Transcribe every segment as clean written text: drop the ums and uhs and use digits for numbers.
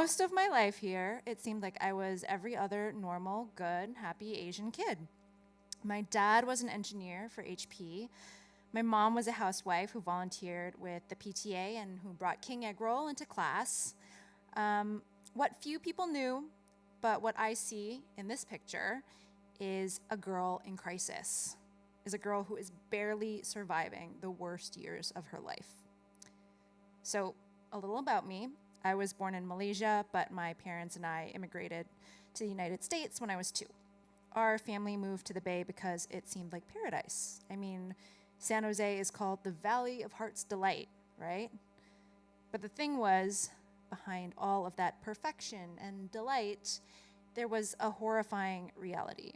most of my life here, it seemed like I was every other normal, good, happy Asian kid. My dad was an engineer for HP. My mom was a housewife who volunteered with the PTA and who brought king egg roll into class. What few people knew, but what I see in this picture, is a girl in crisis, is a girl who is barely surviving the worst years of her life. So, a little about me. I was born in Malaysia, but my parents and I immigrated to the United States when I was 2. Our family moved to the Bay because it seemed like paradise. I mean, San Jose is called the Valley of Heart's Delight, right? But the thing was, behind all of that perfection and delight, there was a horrifying reality.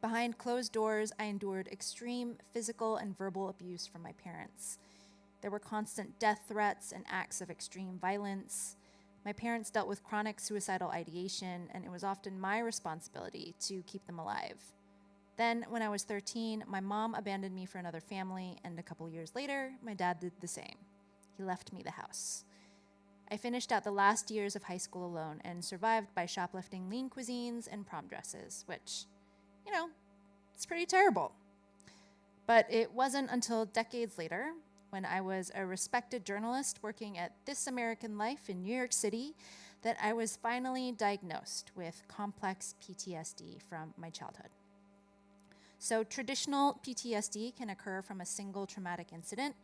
Behind closed doors, I endured extreme physical and verbal abuse from my parents. There were constant death threats and acts of extreme violence. My parents dealt with chronic suicidal ideation, and it was often my responsibility to keep them alive. Then, when I was 13, my mom abandoned me for another family, and a couple years later, my dad did the same. He left me the house. I finished out the last years of high school alone and survived by shoplifting lean cuisines and prom dresses, which, it's pretty terrible. But it wasn't until decades later, when I was a respected journalist working at This American Life in New York City, that I was finally diagnosed with complex PTSD from my childhood. So traditional PTSD can occur from a single traumatic incident,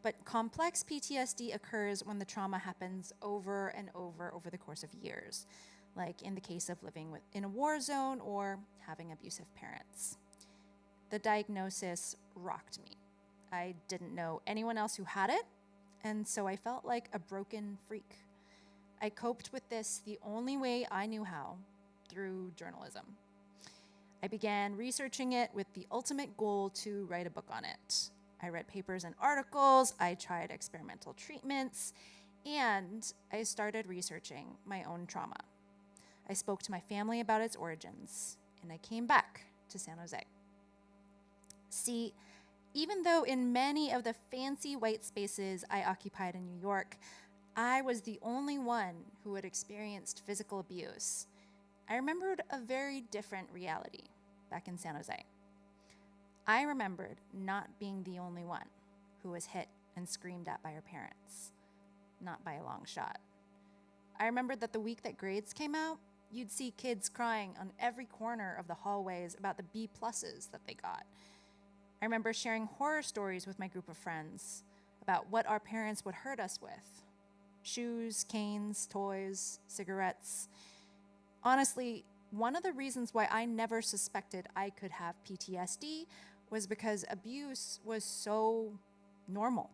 but complex PTSD occurs when the trauma happens over and over the course of years, like in the case of living in a war zone or having abusive parents. The diagnosis rocked me. I didn't know anyone else who had it, and so I felt like a broken freak. I coped with this the only way I knew how, through journalism. I began researching it with the ultimate goal to write a book on it. I read papers and articles, I tried experimental treatments, and I started researching my own trauma. I spoke to my family about its origins, and I came back to San Jose. See, even though in many of the fancy white spaces I occupied in New York, I was the only one who had experienced physical abuse, I remembered a very different reality back in San Jose. I remembered not being the only one who was hit and screamed at by her parents, not by a long shot. I remembered that the week that grades came out, you'd see kids crying on every corner of the hallways about the B+ that they got. I remember sharing horror stories with my group of friends about what our parents would hurt us with. Shoes, canes, toys, cigarettes. Honestly, one of the reasons why I never suspected I could have PTSD was because abuse was so normal,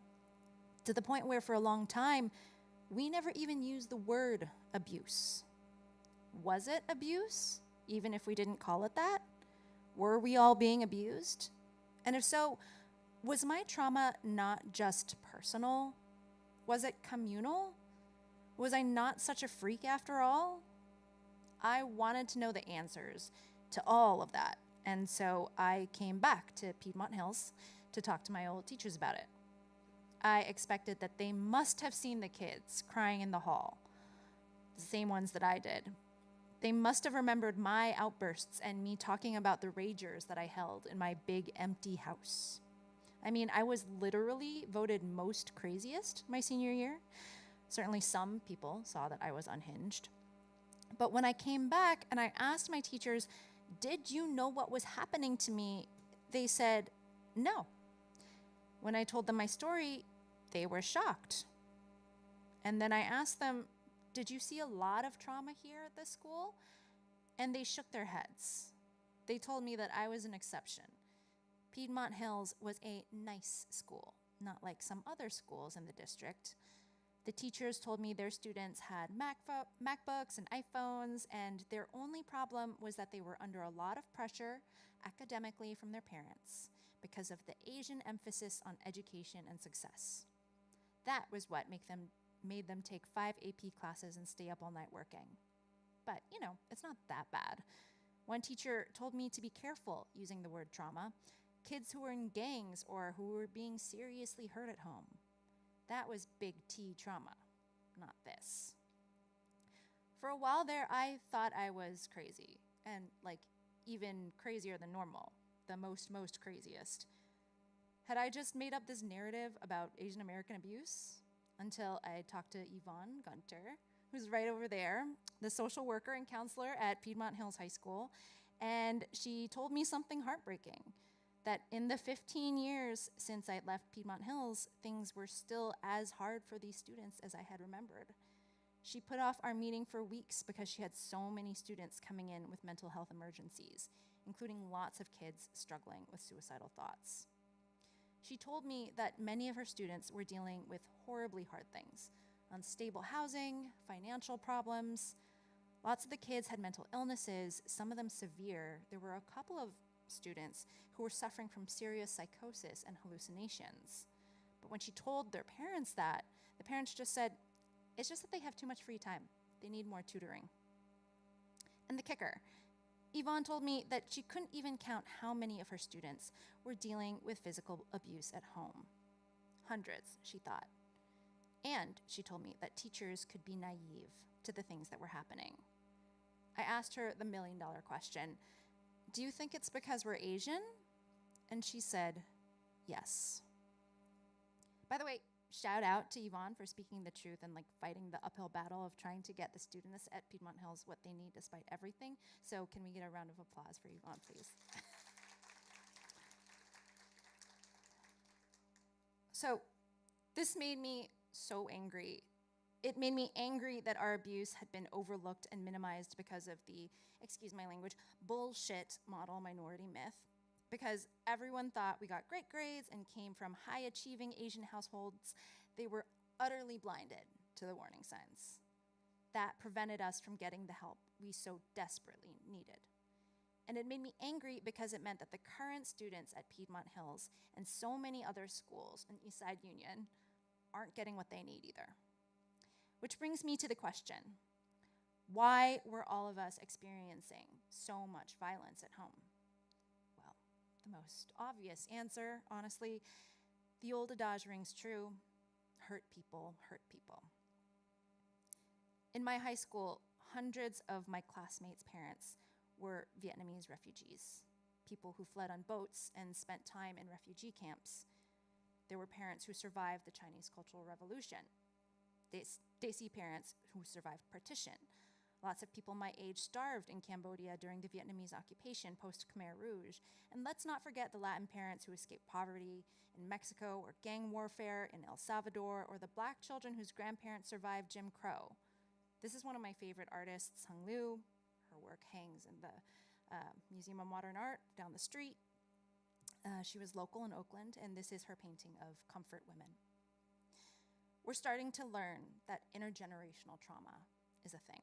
to the point where for a long time, we never even used the word abuse. Was it abuse, even if we didn't call it that? Were we all being abused? And if so, was my trauma not just personal? Was it communal? Was I not such a freak after all? I wanted to know the answers to all of that. And so I came back to Piedmont Hills to talk to my old teachers about it. I expected that they must have seen the kids crying in the hall, the same ones that I did. They must have remembered my outbursts and me talking about the ragers that I held in my big empty house. I mean, I was literally voted most craziest my senior year. Certainly some people saw that I was unhinged. But when I came back and I asked my teachers, did you know what was happening to me? They said, no. When I told them my story, they were shocked. And then I asked them, did you see a lot of trauma here at this school? And they shook their heads. They told me that I was an exception. Piedmont Hills was a nice school, not like some other schools in the district. The teachers told me their students had MacBooks and iPhones, and their only problem was that they were under a lot of pressure academically from their parents because of the Asian emphasis on education and success. That was what made them take 5 AP classes and stay up all night working. But, it's not that bad. One teacher told me to be careful using the word trauma. Kids who were in gangs or who were being seriously hurt at home. That was big T trauma, not this. For a while there, I thought I was crazy, and like even crazier than normal, the most craziest. Had I just made up this narrative about Asian American abuse? Until I talked to Yvonne Gunter, who's right over there, the social worker and counselor at Piedmont Hills High School, and she told me something heartbreaking, that in the 15 years since I left Piedmont Hills, things were still as hard for these students as I had remembered. She put off our meeting for weeks because she had so many students coming in with mental health emergencies, including lots of kids struggling with suicidal thoughts. She told me that many of her students were dealing with horribly hard things: unstable housing, financial problems. Lots of the kids had mental illnesses, some of them severe. There were a couple of students who were suffering from serious psychosis and hallucinations. But when she told their parents that, the parents just said, it's just that they have too much free time. They need more tutoring. And the kicker, Yvonne told me that she couldn't even count how many of her students were dealing with physical abuse at home. Hundreds, she thought. And she told me that teachers could be naive to the things that were happening. I asked her the million-dollar question, do you think it's because we're Asian? And she said, yes. By the way, shout out to Yvonne for speaking the truth and fighting the uphill battle of trying to get the students at Piedmont Hills what they need despite everything. So can we get a round of applause for Yvonne, please? So this made me so angry. It made me angry that our abuse had been overlooked and minimized because of the, excuse my language, bullshit model minority myth. Because everyone thought we got great grades and came from high-achieving Asian households, they were utterly blinded to the warning signs. That prevented us from getting the help we so desperately needed. And it made me angry because it meant that the current students at Piedmont Hills and so many other schools in Eastside Union aren't getting what they need either. Which brings me to the question, why were all of us experiencing so much violence at home? Well, the most obvious answer, honestly, the old adage rings true: hurt people hurt people. In my high school, hundreds of my classmates' parents were Vietnamese refugees, people who fled on boats and spent time in refugee camps. There were parents who survived the Chinese Cultural Revolution, Desi parents who survived partition. Lots of people my age starved in Cambodia during the Vietnamese occupation post-Khmer Rouge. And let's not forget the Latin parents who escaped poverty in Mexico or gang warfare in El Salvador, or the Black children whose grandparents survived Jim Crow. This is one of my favorite artists, Hung Liu. Her work hangs in the Museum of Modern Art down the street. She was local in Oakland, and this is her painting of Comfort Women. We're starting to learn that intergenerational trauma is a thing.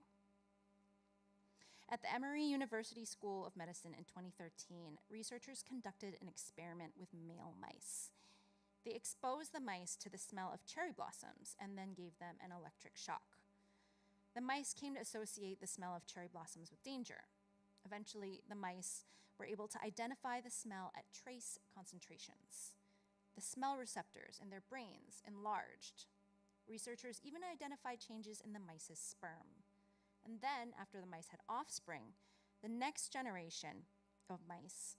At the Emory University School of Medicine in 2013, researchers conducted an experiment with male mice. They exposed the mice to the smell of cherry blossoms and then gave them an electric shock. The mice came to associate the smell of cherry blossoms with danger. Eventually, the mice were able to identify the smell at trace concentrations. The smell receptors in their brains enlarged. Researchers even identified changes in the mice's sperm. And then, after the mice had offspring, the next generation of mice,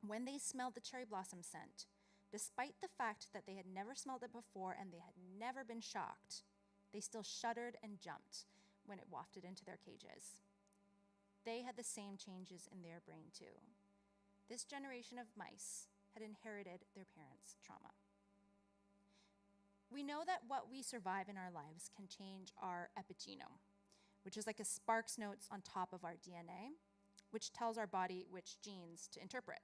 when they smelled the cherry blossom scent, despite the fact that they had never smelled it before and they had never been shocked, they still shuddered and jumped when it wafted into their cages. They had the same changes in their brain too. This generation of mice had inherited their parents' trauma. We know that what we survive in our lives can change our epigenome, which is like a Sparks notes on top of our DNA, which tells our body which genes to interpret.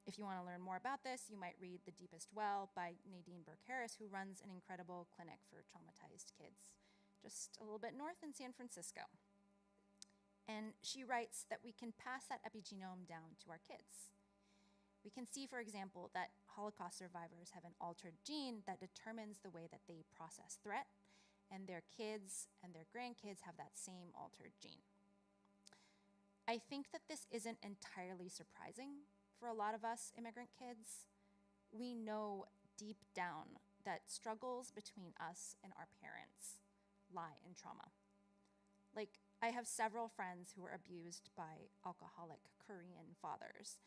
If you want to learn more about this, you might read The Deepest Well by Nadine Burke-Harris, who runs an incredible clinic for traumatized kids just a little bit north in San Francisco. And she writes that we can pass that epigenome down to our kids. We can see, for example, that Holocaust survivors have an altered gene that determines the way that they process threat, and their kids and their grandkids have that same altered gene. I think that this isn't entirely surprising for a lot of us immigrant kids. We know deep down that struggles between us and our parents lie in trauma. Like, I have several friends who were abused by alcoholic Korean fathers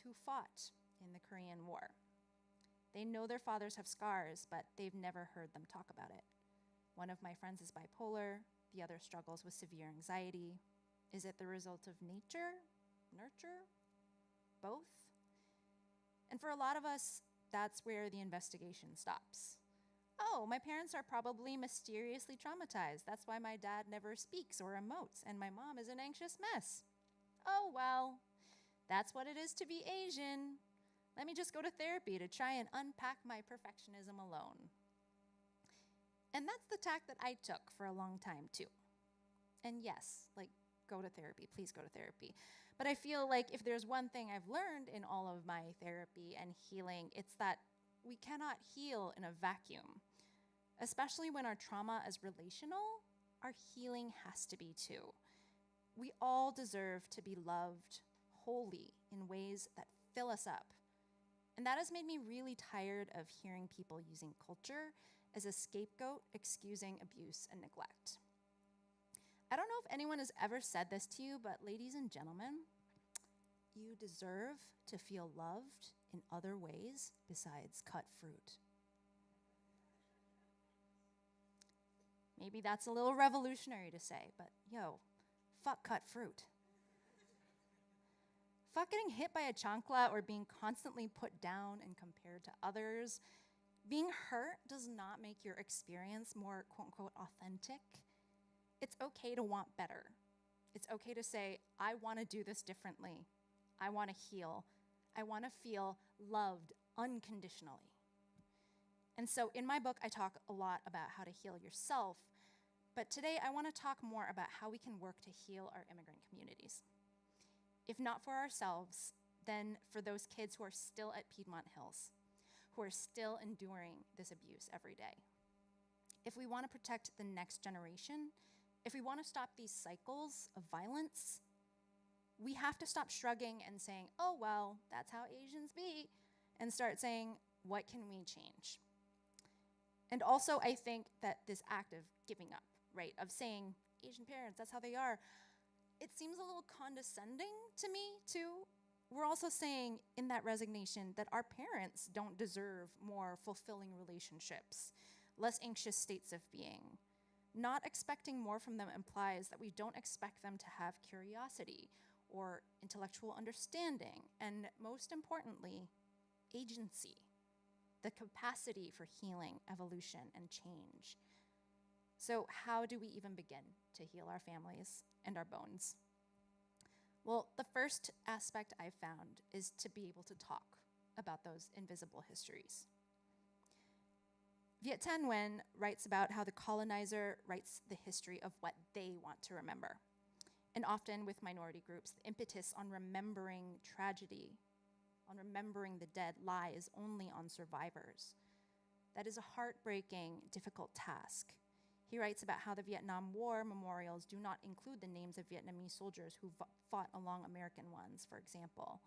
who fought in the Korean War. They know their fathers have scars, but they've never heard them talk about it. One of my friends is bipolar, the other struggles with severe anxiety. Is it the result of nature, nurture, both? And for a lot of us, that's where the investigation stops. Oh, my parents are probably mysteriously traumatized. That's why my dad never speaks or emotes, and my mom is an anxious mess. Oh, well, that's what it is to be Asian. Let me just go to therapy to try and unpack my perfectionism alone. And that's the tack that I took for a long time, too. And yes, go to therapy. Please go to therapy. But I feel like if there's one thing I've learned in all of my therapy and healing, it's that we cannot heal in a vacuum. Especially when our trauma is relational, our healing has to be too. We all deserve to be loved wholly in ways that fill us up. And that has made me really tired of hearing people using culture as a scapegoat, excusing abuse and neglect. I don't know if anyone has ever said this to you, but ladies and gentlemen, you deserve to feel loved in other ways besides cut fruit. Maybe that's a little revolutionary to say, but fuck cut fruit. Fuck getting hit by a chancla or being constantly put down and compared to others. Being hurt does not make your experience more quote unquote authentic. It's okay to want better. It's okay to say, I want to do this differently. I want to heal. I want to feel loved unconditionally. And so in my book, I talk a lot about how to heal yourself. But today, I want to talk more about how we can work to heal our immigrant communities. If not for ourselves, then for those kids who are still at Piedmont Hills, who are still enduring this abuse every day. If we want to protect the next generation, if we want to stop these cycles of violence, we have to stop shrugging and saying, oh, well, that's how Asians be, and start saying, what can we change? And also, I think that this act of giving up, right, of saying, Asian parents, that's how they are, it seems a little condescending to me, too. We're also saying in that resignation that our parents don't deserve more fulfilling relationships, less anxious states of being. Not expecting more from them implies that we don't expect them to have curiosity or intellectual understanding, and most importantly, agency, the capacity for healing, evolution, and change. So how do we even begin to heal our families and our bones? Well, the first aspect I've found is to be able to talk about those invisible histories. Viet Thanh Nguyen writes about how the colonizer writes the history of what they want to remember. And often with minority groups, the impetus on remembering tragedy, on remembering the dead, lies only on survivors. That is a heartbreaking, difficult task. He writes about how the Vietnam War memorials do not include the names of Vietnamese soldiers who fought along American ones, for example.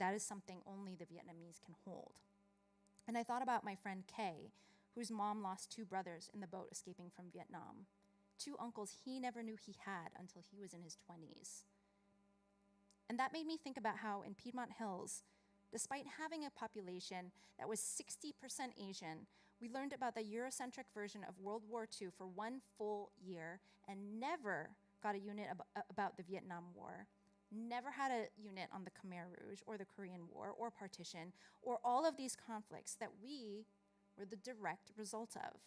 That is something only the Vietnamese can hold. And I thought about my friend Kay, whose mom lost 2 brothers in the boat escaping from Vietnam, 2 uncles he never knew he had until he was in his 20s. And that made me think about how in Piedmont Hills, despite having a population that was 60% Asian, we learned about the Eurocentric version of World War II for 1 full year and never got a unit about the Vietnam War, never had a unit on the Khmer Rouge or the Korean War or partition or all of these conflicts that we were the direct result of.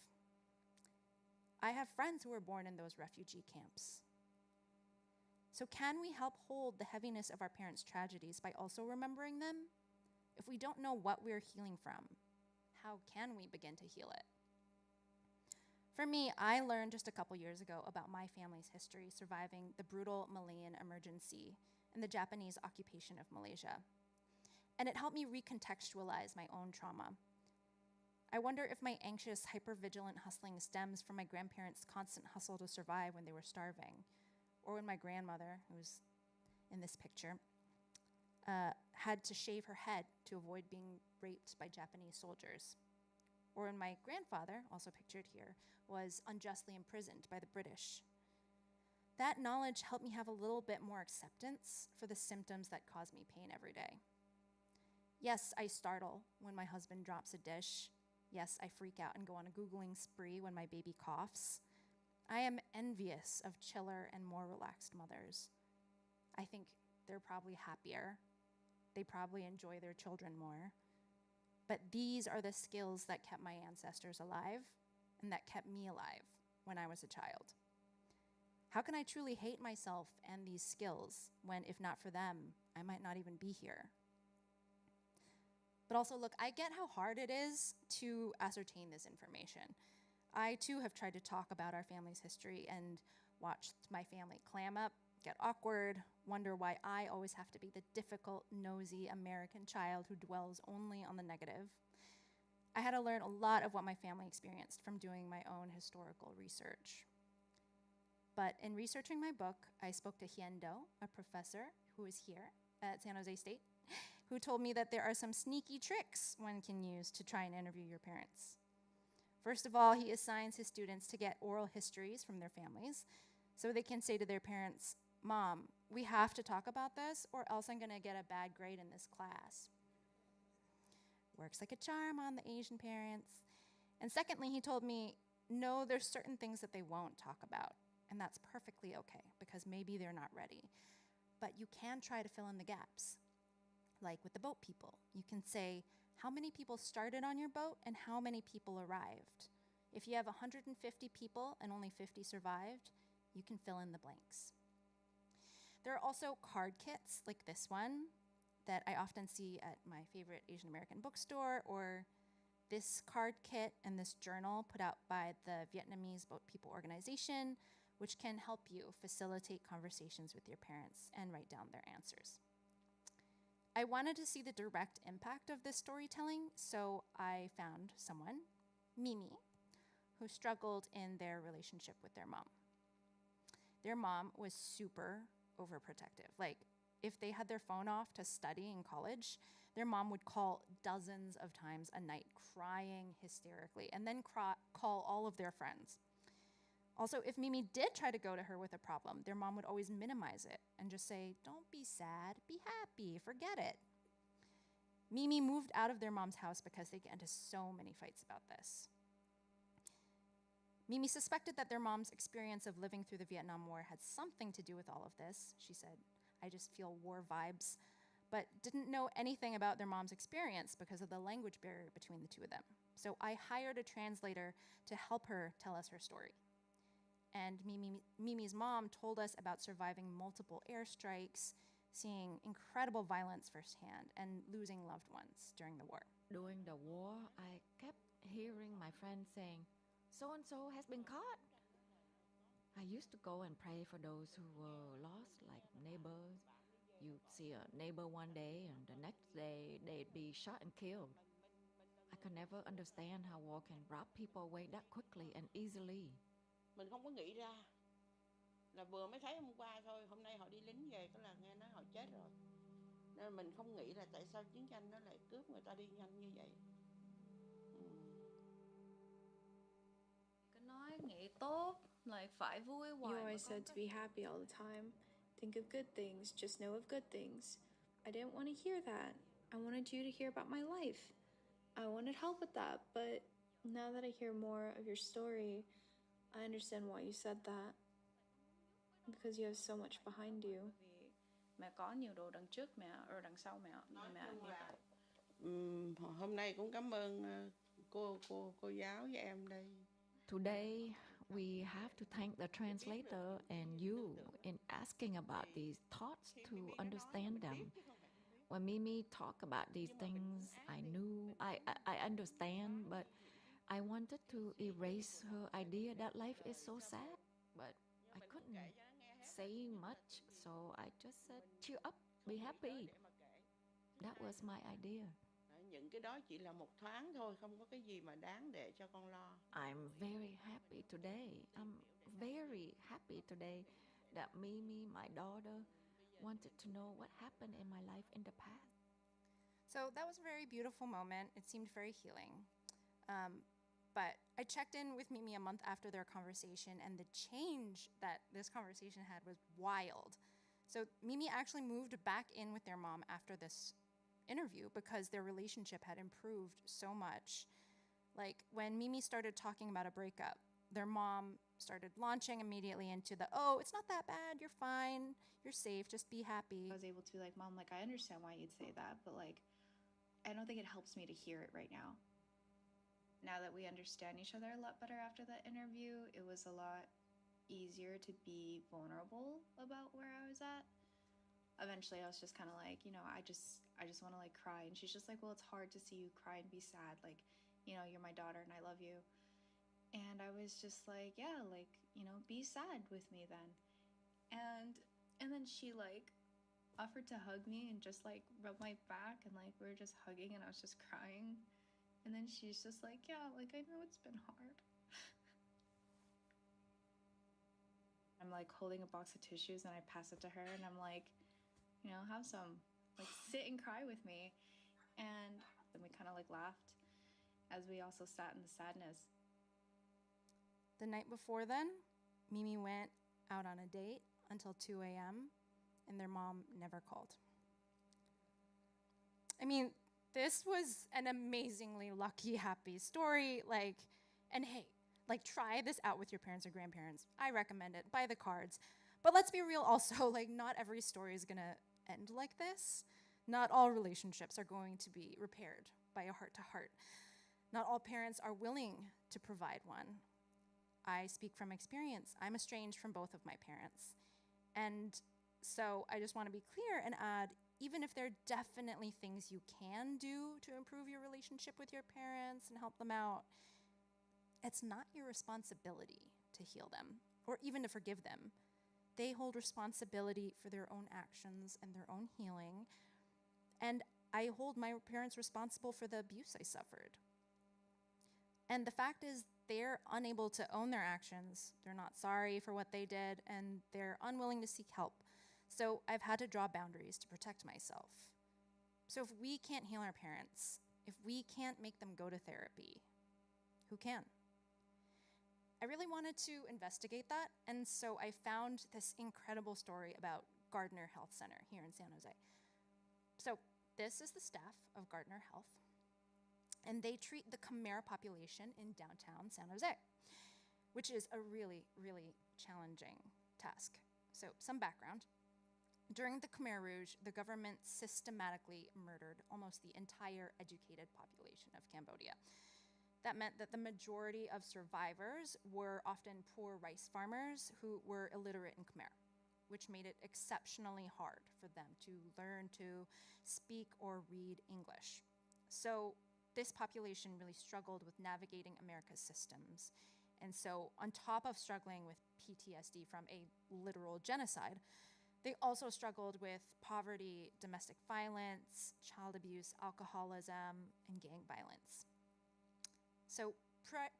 I have friends who were born in those refugee camps. So can we help hold the heaviness of our parents' tragedies by also remembering them? If we don't know what we're healing from, how can we begin to heal it? For me, I learned just a couple years ago about my family's history surviving the brutal Malayan emergency and the Japanese occupation of Malaysia. And it helped me recontextualize my own trauma. I wonder if my anxious, hypervigilant hustling stems from my grandparents' constant hustle to survive when they were starving, or when my grandmother, who's in this picture, had to shave her head to avoid being raped by Japanese soldiers. Or when my grandfather, also pictured here, was unjustly imprisoned by the British. That knowledge helped me have a little bit more acceptance for the symptoms that cause me pain every day. Yes, I startle when my husband drops a dish. Yes, I freak out and go on a Googling spree when my baby coughs. I am envious of chiller and more relaxed mothers. I think they're probably happier. They probably enjoy their children more. But these are the skills that kept my ancestors alive and that kept me alive when I was a child. How can I truly hate myself and these skills when, if not for them, I might not even be here? But also, look, I get how hard it is to ascertain this information. I, too, have tried to talk about our family's history and watched my family clam up, get awkward, wonder why I always have to be the difficult, nosy American child who dwells only on the negative. I had to learn a lot of what my family experienced from doing my own historical research. But in researching my book, I spoke to Hien Do, a professor who is here at San Jose State, who told me that there are some sneaky tricks one can use to try and interview your parents. First of all, he assigns his students to get oral histories from their families so they can say to their parents, "Mom, we have to talk about this or else I'm gonna get a bad grade in this class." Works like a charm on the Asian parents. And secondly, he told me, no, there's certain things that they won't talk about, and that's perfectly okay because maybe they're not ready. But you can try to fill in the gaps. Like with the boat people, you can say, how many people started on your boat and how many people arrived? If you have 150 people and only 50 survived, you can fill in the blanks. There are also card kits like this one that I often see at my favorite Asian American bookstore, or this card kit and this journal put out by the Vietnamese Boat People Organization, which can help you facilitate conversations with your parents and write down their answers. I wanted to see the direct impact of this storytelling, so I found someone, Mimi, who struggled in their relationship with their mom. Their mom was super overprotective. Like, if they had their phone off to study in college, their mom would call dozens of times a night, crying hysterically, and then call all of their friends. Also, if Mimi did try to go to her with a problem, their mom would always minimize it and just say, "Don't be sad, be happy, forget it." Mimi moved out of their mom's house because they get into so many fights about this. Mimi suspected that their mom's experience of living through the Vietnam War had something to do with all of this. She said, "I just feel war vibes," but didn't know anything about their mom's experience because of the language barrier between the two of them. So I hired a translator to help her tell us her story. And Mimi's mom told us about surviving multiple airstrikes, seeing incredible violence firsthand, and losing loved ones during the war. During the war, I kept hearing my friends saying, "So-and-so has been caught." I used to go and pray for those who were lost, like neighbors. You'd see a neighbor one day, and the next day they'd be shot and killed. I could never understand how war can rob people away that quickly and easily. Mình không có nghĩ ra là vừa mới thấy hôm qua thôi, hôm nay họ đi lính về có là nghe nói họ chết rồi. Nên mình không nghĩ là tại sao chiến tranh nó lại cướp người ta đi nhanh như vậy. Cứ nói nghĩ tốt, lại phải vui hoài. You always said to be happy all the time. Think of good things, just know of good things. I didn't want to hear that. I wanted you to hear about my life. I wanted help with that, but now that I hear more of your story, I understand why you said that. Because you have so much behind you. Vì mẹ có nhiều đồ đằng trước mẹ, rồi đằng sau mẹ như vậy. Hôm nay cũng cảm ơn cô giáo với em đây. Today, we have to thank the translator and you in asking about these thoughts to understand them. When Mimi talked about these things, I knew, I understand, but I wanted to erase her idea that life is so sad, but I couldn't say much, so I just said, "Cheer up, be happy." That was my idea. Những cái đó chỉ là một thoáng thôi, không có cái gì mà đáng để cho con lo. I'm very happy today. I'm very happy today that Mimi, my daughter, wanted to know what happened in my life in the past. So that was a very beautiful moment. It seemed very healing. But I checked in with Mimi a month after their conversation, and the change that this conversation had was wild. So Mimi actually moved back in with their mom after this interview because their relationship had improved so much. Like, when Mimi started talking about a breakup, their mom started launching immediately into the, oh, it's not that bad, you're fine, you're safe, just be happy. I was able to be like, Mom, like, I understand why you'd say that, but like, I don't think it helps me to hear it right now. Now that we understand each other a lot better after that interview, it was a lot easier to be vulnerable about where I was at. Eventually I was just kind of like, you know, I just want to like cry. And she's just like, well, it's hard to see you cry and be sad. Like, you know, you're my daughter and I love you. And I was just like, yeah, like, you know, be sad with me then. And then she like offered to hug me and just like rub my back, and like we were just hugging and I was just crying. And then she's just like, yeah, like, I know it's been hard. I'm like holding a box of tissues and I pass it to her and I'm like, you know, have some, like, sit and cry with me. And then we kind of like laughed as we also sat in the sadness. The night before then, Mimi went out on a date until 2 a.m. and their mom never called. I mean, this was an amazingly lucky, happy story. Like, and hey, like, try this out with your parents or grandparents. I recommend it. Buy the cards. But let's be real also, like, not every story is gonna end like this. Not all relationships are going to be repaired by a heart-to-heart. Not all parents are willing to provide one. I speak from experience. I'm estranged from both of my parents. And so I just want to be clear and add, even if there are definitely things you can do to improve your relationship with your parents and help them out, it's not your responsibility to heal them or even to forgive them. They hold responsibility for their own actions and their own healing. And I hold my parents responsible for the abuse I suffered. And the fact is, they're unable to own their actions. They're not sorry for what they did, and they're unwilling to seek help. So I've had to draw boundaries to protect myself. So if we can't heal our parents, if we can't make them go to therapy, who can? I really wanted to investigate that, and so I found this incredible story about Gardner Health Center here in San Jose. So this is the staff of Gardner Health, and they treat the Khmer population in downtown San Jose, which is a really, really challenging task. So some background. During the Khmer Rouge, the government systematically murdered almost the entire educated population of Cambodia. That meant that the majority of survivors were often poor rice farmers who were illiterate in Khmer, which made it exceptionally hard for them to learn to speak or read English. So this population really struggled with navigating America's systems. And so on top of struggling with PTSD from a literal genocide, they also struggled with poverty, domestic violence, child abuse, alcoholism, and gang violence. So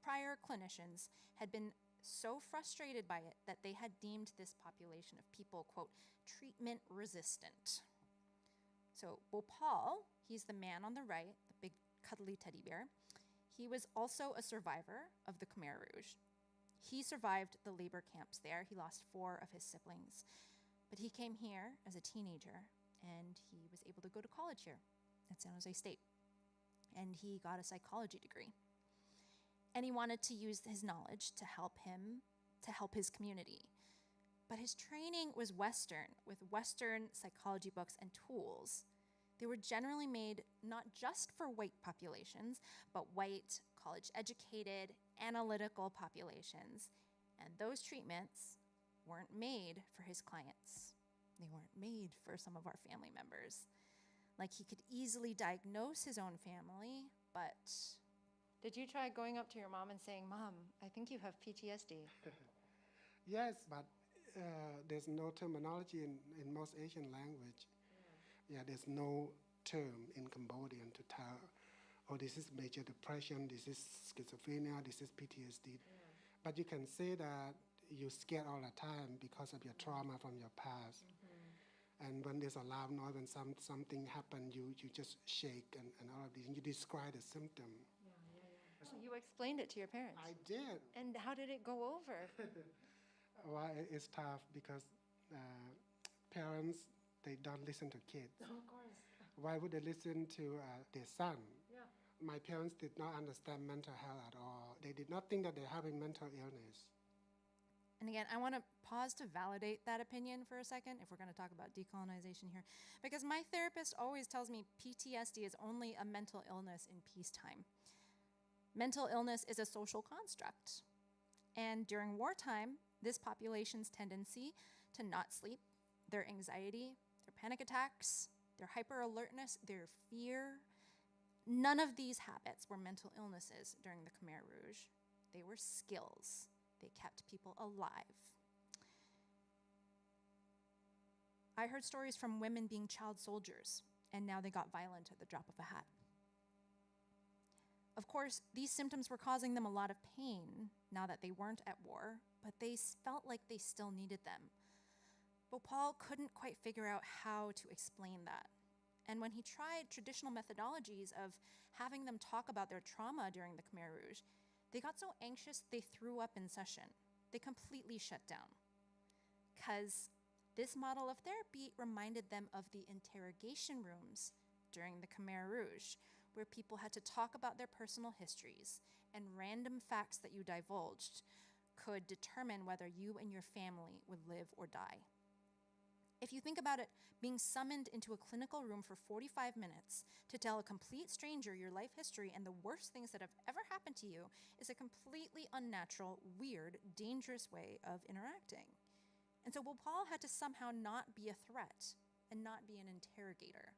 prior clinicians had been so frustrated by it that they had deemed this population of people, quote, treatment resistant. So Bhopal, he's the man on the right, the big cuddly teddy bear. He was also a survivor of the Khmer Rouge. He survived the labor camps there. He lost 4 of his siblings. But he came here as a teenager, and he was able to go to college here at San Jose State. And he got a psychology degree. And he wanted to use his knowledge to help his community. But his training was Western, with Western psychology books and tools. They were generally made not just for white populations, but white, college-educated, analytical populations. And those treatments weren't made for his clients. They weren't made for some of our family members. Like, he could easily diagnose his own family, but... Did you try going up to your mom and saying, Mom, I think you have PTSD? Yes, but there's no terminology in most Asian language. Yeah, there's no term in Cambodian to tell, oh, this is major depression, this is schizophrenia, this is PTSD. But you can say that you're scared all the time because of your trauma from your past. And when there's a loud noise, when something happens, you just shake and all of these, and you describe the symptom. You explained it to your parents. I did. And how did it go over? Well, it's tough because parents, they don't listen to kids. Of course. Why would they listen to their son? Yeah. My parents did not understand mental health at all. They did not think that they're having mental illness. And again, I want to pause to validate that opinion for a second if we're going to talk about decolonization here. Because my therapist always tells me PTSD is only a mental illness in peacetime. Mental illness is a social construct. And during wartime, this population's tendency to not sleep, their anxiety, their panic attacks, their hyper alertness, their fear, none of these habits were mental illnesses during the Khmer Rouge. They were skills. They kept people alive. I heard stories from women being child soldiers, and now they got violent at the drop of a hat. Of course, these symptoms were causing them a lot of pain now that they weren't at war, but they felt like they still needed them. Bhopal couldn't quite figure out how to explain that. And when he tried traditional methodologies of having them talk about their trauma during the Khmer Rouge, they got so anxious they threw up in session. They completely shut down. Because this model of therapy reminded them of the interrogation rooms during the Khmer Rouge, where people had to talk about their personal histories, and random facts that you divulged could determine whether you and your family would live or die. If you think about it, being summoned into a clinical room for 45 minutes to tell a complete stranger your life history and the worst things that have ever happened to you is a completely unnatural, weird, dangerous way of interacting. And so Bhopal had to somehow not be a threat and not be an interrogator.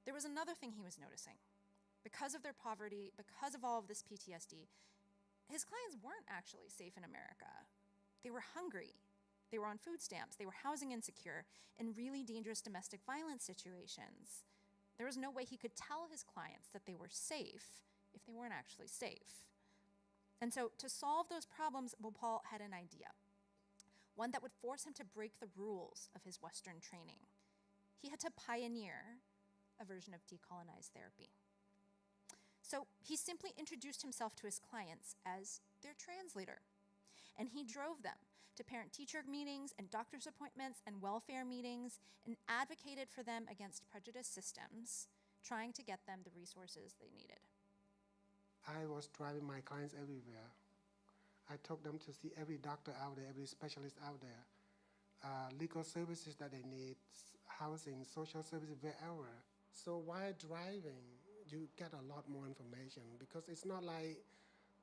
There was another thing he was noticing. Because of their poverty, because of all of this PTSD, his clients weren't actually safe in America. They were hungry. They were on food stamps. They were housing insecure in really dangerous domestic violence situations. There was no way he could tell his clients that they were safe if they weren't actually safe. And so to solve those problems, Bhopal had an idea, one that would force him to break the rules of his Western training. He had to pioneer a version of decolonized therapy. So he simply introduced himself to his clients as their translator, and he drove them to parent-teacher meetings and doctor's appointments and welfare meetings and advocated for them against prejudice systems, trying to get them the resources they needed. I was driving my clients everywhere. I took them to see every doctor out there, every specialist out there, legal services that they need, housing, social services, wherever. So while driving, you get a lot more information because it's not like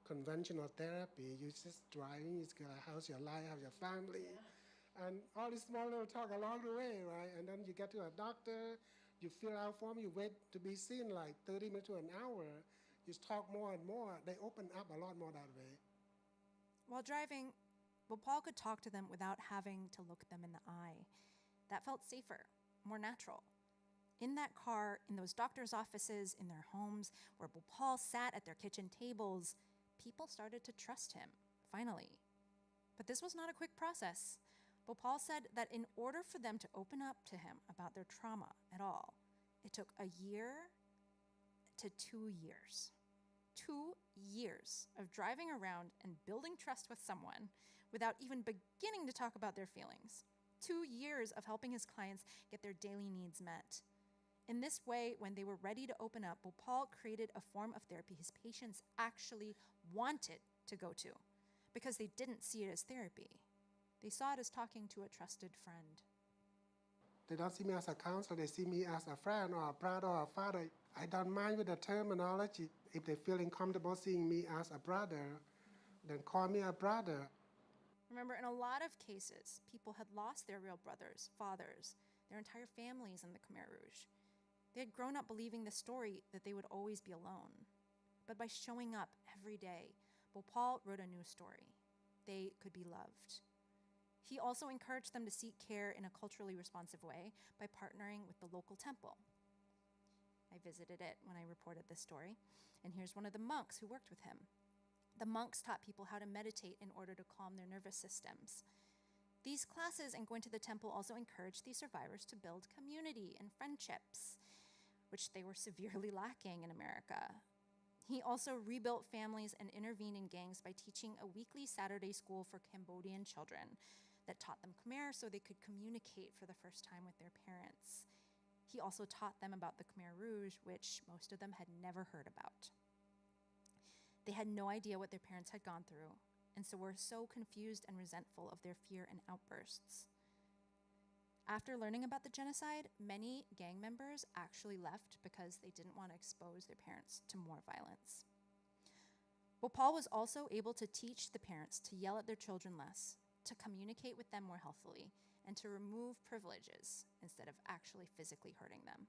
conventional therapy. You're just driving, you gotta house your life, have your family, and all this small little talk along the way, right? And then you get to a doctor, you fill out form, you wait to be seen like 30 minutes to an hour. You talk more and more. They open up a lot more that way. While driving, Bhopal could talk to them without having to look them in the eye. That felt safer, more natural. In that car, in those doctors' offices, in their homes, where Bhopal sat at their kitchen tables, people started to trust him, finally. But this was not a quick process. Bhopal said that in order for them to open up to him about their trauma at all, it took a year to 2 years. 2 years of driving around and building trust with someone without even beginning to talk about their feelings. 2 years of helping his clients get their daily needs met. In this way, when they were ready to open up, Bhopal created a form of therapy his patients actually wanted to go to because they didn't see it as therapy. They saw it as talking to a trusted friend. They don't see me as a counselor, they see me as a friend or a brother or a father. I don't mind with the terminology. If they feel uncomfortable seeing me as a brother, then call me a brother. Remember, in a lot of cases, people had lost their real brothers, fathers, their entire families in the Khmer Rouge. They had grown up believing the story that they would always be alone. But by showing up every day, Bhopal wrote a new story. They could be loved. He also encouraged them to seek care in a culturally responsive way by partnering with the local temple. I visited it when I reported this story, and here's one of the monks who worked with him. The monks taught people how to meditate in order to calm their nervous systems. These classes and going to the temple also encouraged these survivors to build community and friendships, which they were severely lacking in America. He also rebuilt families and intervened in gangs by teaching a weekly Saturday school for Cambodian children that taught them Khmer so they could communicate for the first time with their parents. He also taught them about the Khmer Rouge, which most of them had never heard about. They had no idea what their parents had gone through, and so were so confused and resentful of their fear and outbursts. After learning about the genocide, many gang members actually left because they didn't want to expose their parents to more violence. Bhopal was also able to teach the parents to yell at their children less, to communicate with them more healthily, and to remove privileges instead of actually physically hurting them.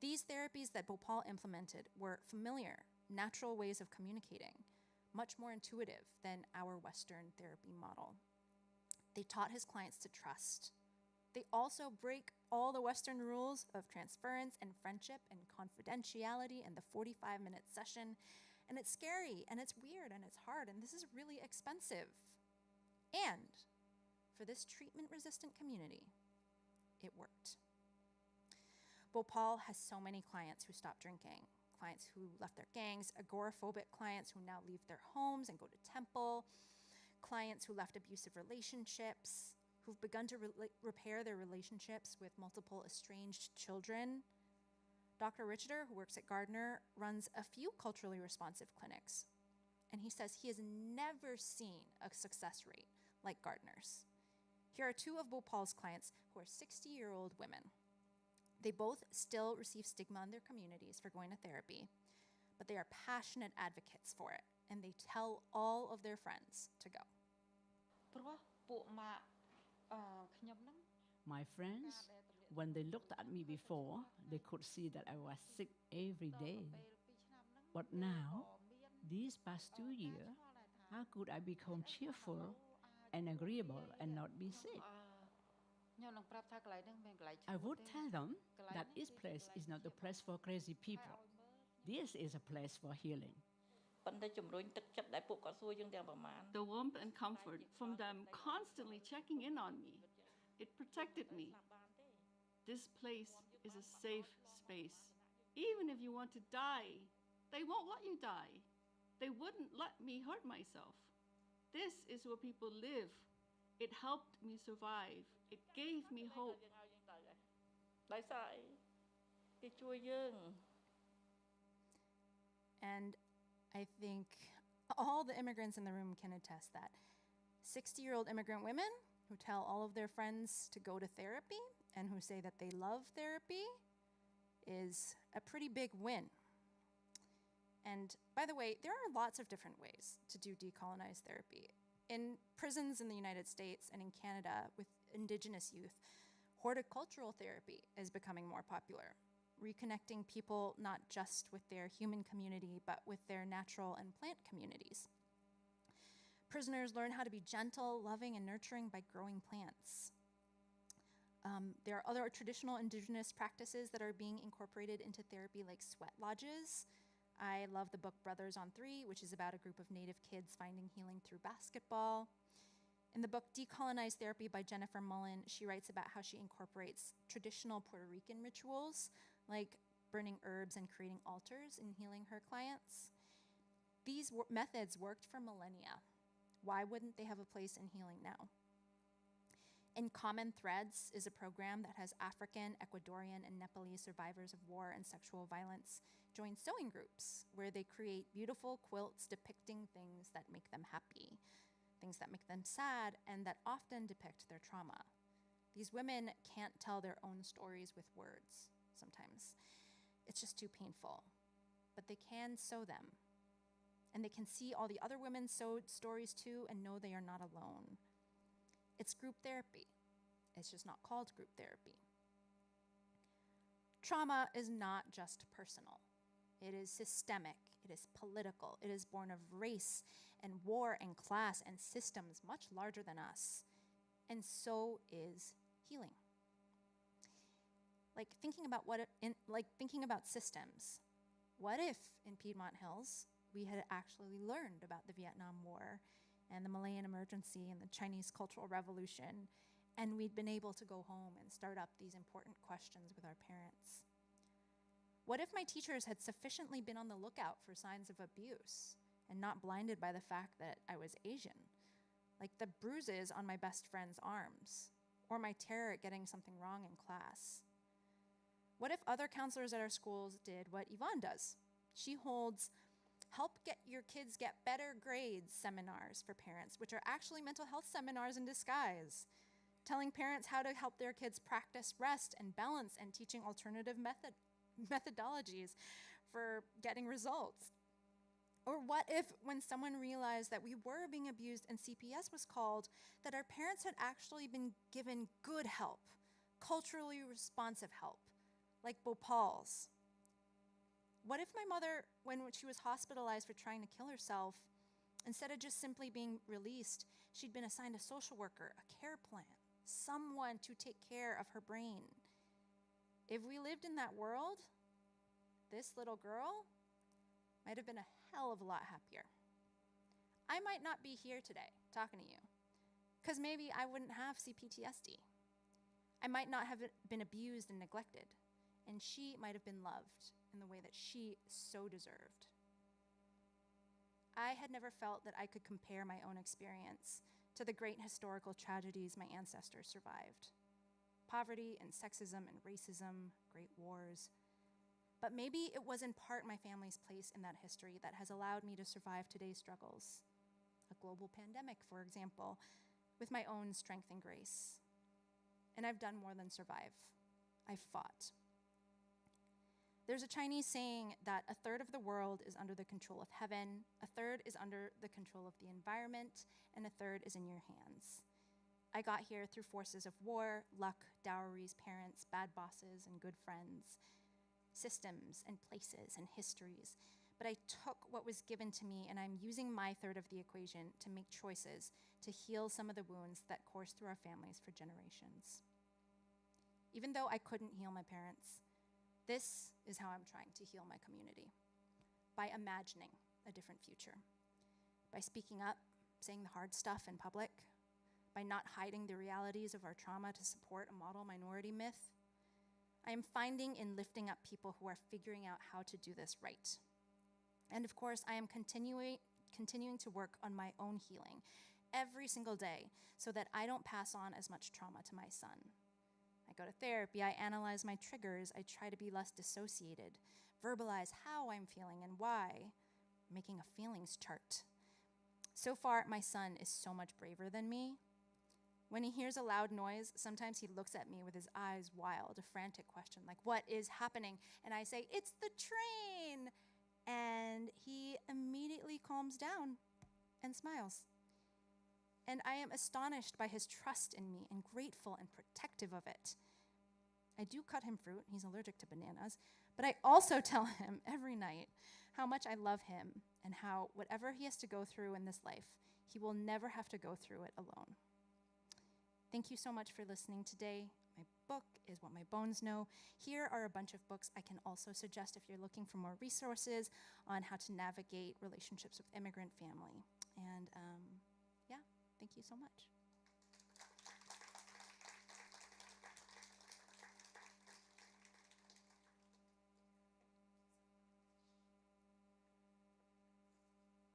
These therapies that Bhopal implemented were familiar, natural ways of communicating, much more intuitive than our Western therapy model. They taught his clients to trust. They also break all the Western rules of transference and friendship and confidentiality in the 45-minute session. And it's scary, and it's weird, and it's hard, and this is really expensive. And for this treatment-resistant community, it worked. Bhopal has so many clients who stopped drinking, clients who left their gangs, agoraphobic clients who now leave their homes and go to temple, clients who left abusive relationships, who've begun to repair their relationships with multiple estranged children. Dr. Richter, who works at Gardner, runs a few culturally responsive clinics, and he says he has never seen a success rate like Gardner's. Here are two of Bhopal's clients who are 60-year-old women. They both still receive stigma in their communities for going to therapy, but they are passionate advocates for it, and they tell all of their friends to go. My friends, when they looked at me before, they could see that I was sick every day. But now, these past 2 years, how could I become cheerful and agreeable and not be sick? I would tell them that this place is not a place for crazy people. This is a place for healing. The warmth and comfort from them constantly checking in on me, it protected me. This place is a safe space. Even if you want to die, they won't let you die. They wouldn't let me hurt myself. This is where people live. It helped me survive. It gave me hope. And I think all the immigrants in the room can attest that 60-year-old immigrant women who tell all of their friends to go to therapy and who say that they love therapy is a pretty big win. And by the way, there are lots of different ways to do decolonized therapy. In prisons in the United States and in Canada with Indigenous youth, horticultural therapy is becoming more popular, reconnecting people not just with their human community, but with their natural and plant communities. Prisoners learn how to be gentle, loving, and nurturing by growing plants. There are other traditional Indigenous practices that are being incorporated into therapy, like sweat lodges. I love the book Brothers on Three, which is about a group of Native kids finding healing through basketball. In the book Decolonized Therapy by Jennifer Mullen, she writes about how she incorporates traditional Puerto Rican rituals, like burning herbs and creating altars in healing her clients. These methods worked for millennia. Why wouldn't they have a place in healing now? In Common Threads is a program that has African, Ecuadorian, and Nepalese survivors of war and sexual violence join sewing groups where they create beautiful quilts depicting things that make them happy, things that make them sad, and that often depict their trauma. These women can't tell their own stories with words sometimes. It's just too painful. But they can sew them. And they can see all the other women's sewed stories too and know they are not alone. It's group therapy. It's just not called group therapy. Trauma is not just personal. It is systemic. It is political. It is born of race and war and class and systems much larger than us. And so is healing. Thinking about systems. What if in Piedmont Hills we had actually learned about the Vietnam War and the Malayan emergency and the Chinese Cultural Revolution, and we'd been able to go home and start up these important questions with our parents? What if my teachers had sufficiently been on the lookout for signs of abuse and not blinded by the fact that I was Asian? Like the bruises on my best friend's arms, or my terror at getting something wrong in class. What if other counselors at our schools did what Yvonne does? She holds help get your kids get better grades seminars for parents, which are actually mental health seminars in disguise, telling parents how to help their kids practice rest and balance and teaching alternative methodologies for getting results. Or what if when someone realized that we were being abused and CPS was called, that our parents had actually been given good help, culturally responsive help, like Bhopal's? What if my mother, when she was hospitalized for trying to kill herself, instead of just simply being released, she'd been assigned a social worker, a care plan, someone to take care of her brain? If we lived in that world, this little girl might have been a hell of a lot happier. I might not be here today talking to you, because maybe I wouldn't have CPTSD. I might not have been abused and neglected, and she might have been loved in the way that she so deserved. I had never felt that I could compare my own experience to the great historical tragedies my ancestors survived. Poverty and sexism and racism, great wars. But maybe it was in part my family's place in that history that has allowed me to survive today's struggles. A global pandemic, for example, with my own strength and grace. And I've done more than survive. I've fought. There's a Chinese saying that a third of the world is under the control of heaven, a third is under the control of the environment, and a third is in your hands. I got here through forces of war, luck, dowries, parents, bad bosses, and good friends, systems and places and histories. But I took what was given to me, and I'm using my third of the equation to make choices to heal some of the wounds that course through our families for generations. Even though I couldn't heal my parents, this is how I'm trying to heal my community. By imagining a different future. By speaking up, saying the hard stuff in public. By not hiding the realities of our trauma to support a model minority myth. I am finding in lifting up people who are figuring out how to do this right. And of course, I am continuing to work on my own healing every single day so that I don't pass on as much trauma to my son. I go to therapy, I analyze my triggers, I try to be less dissociated, verbalize how I'm feeling and why, making a feelings chart. So far, my son is so much braver than me. When he hears a loud noise, sometimes he looks at me with his eyes wild, a frantic question like, "What is happening?" And I say, "It's the train!" And he immediately calms down and smiles. And I am astonished by his trust in me and grateful and protective of it. I do cut him fruit, he's allergic to bananas, but I also tell him every night how much I love him and how whatever he has to go through in this life, he will never have to go through it alone. Thank you so much for listening today. My book is What My Bones Know. Here are a bunch of books I can also suggest if you're looking for more resources on how to navigate relationships with immigrant family. And thank you so much.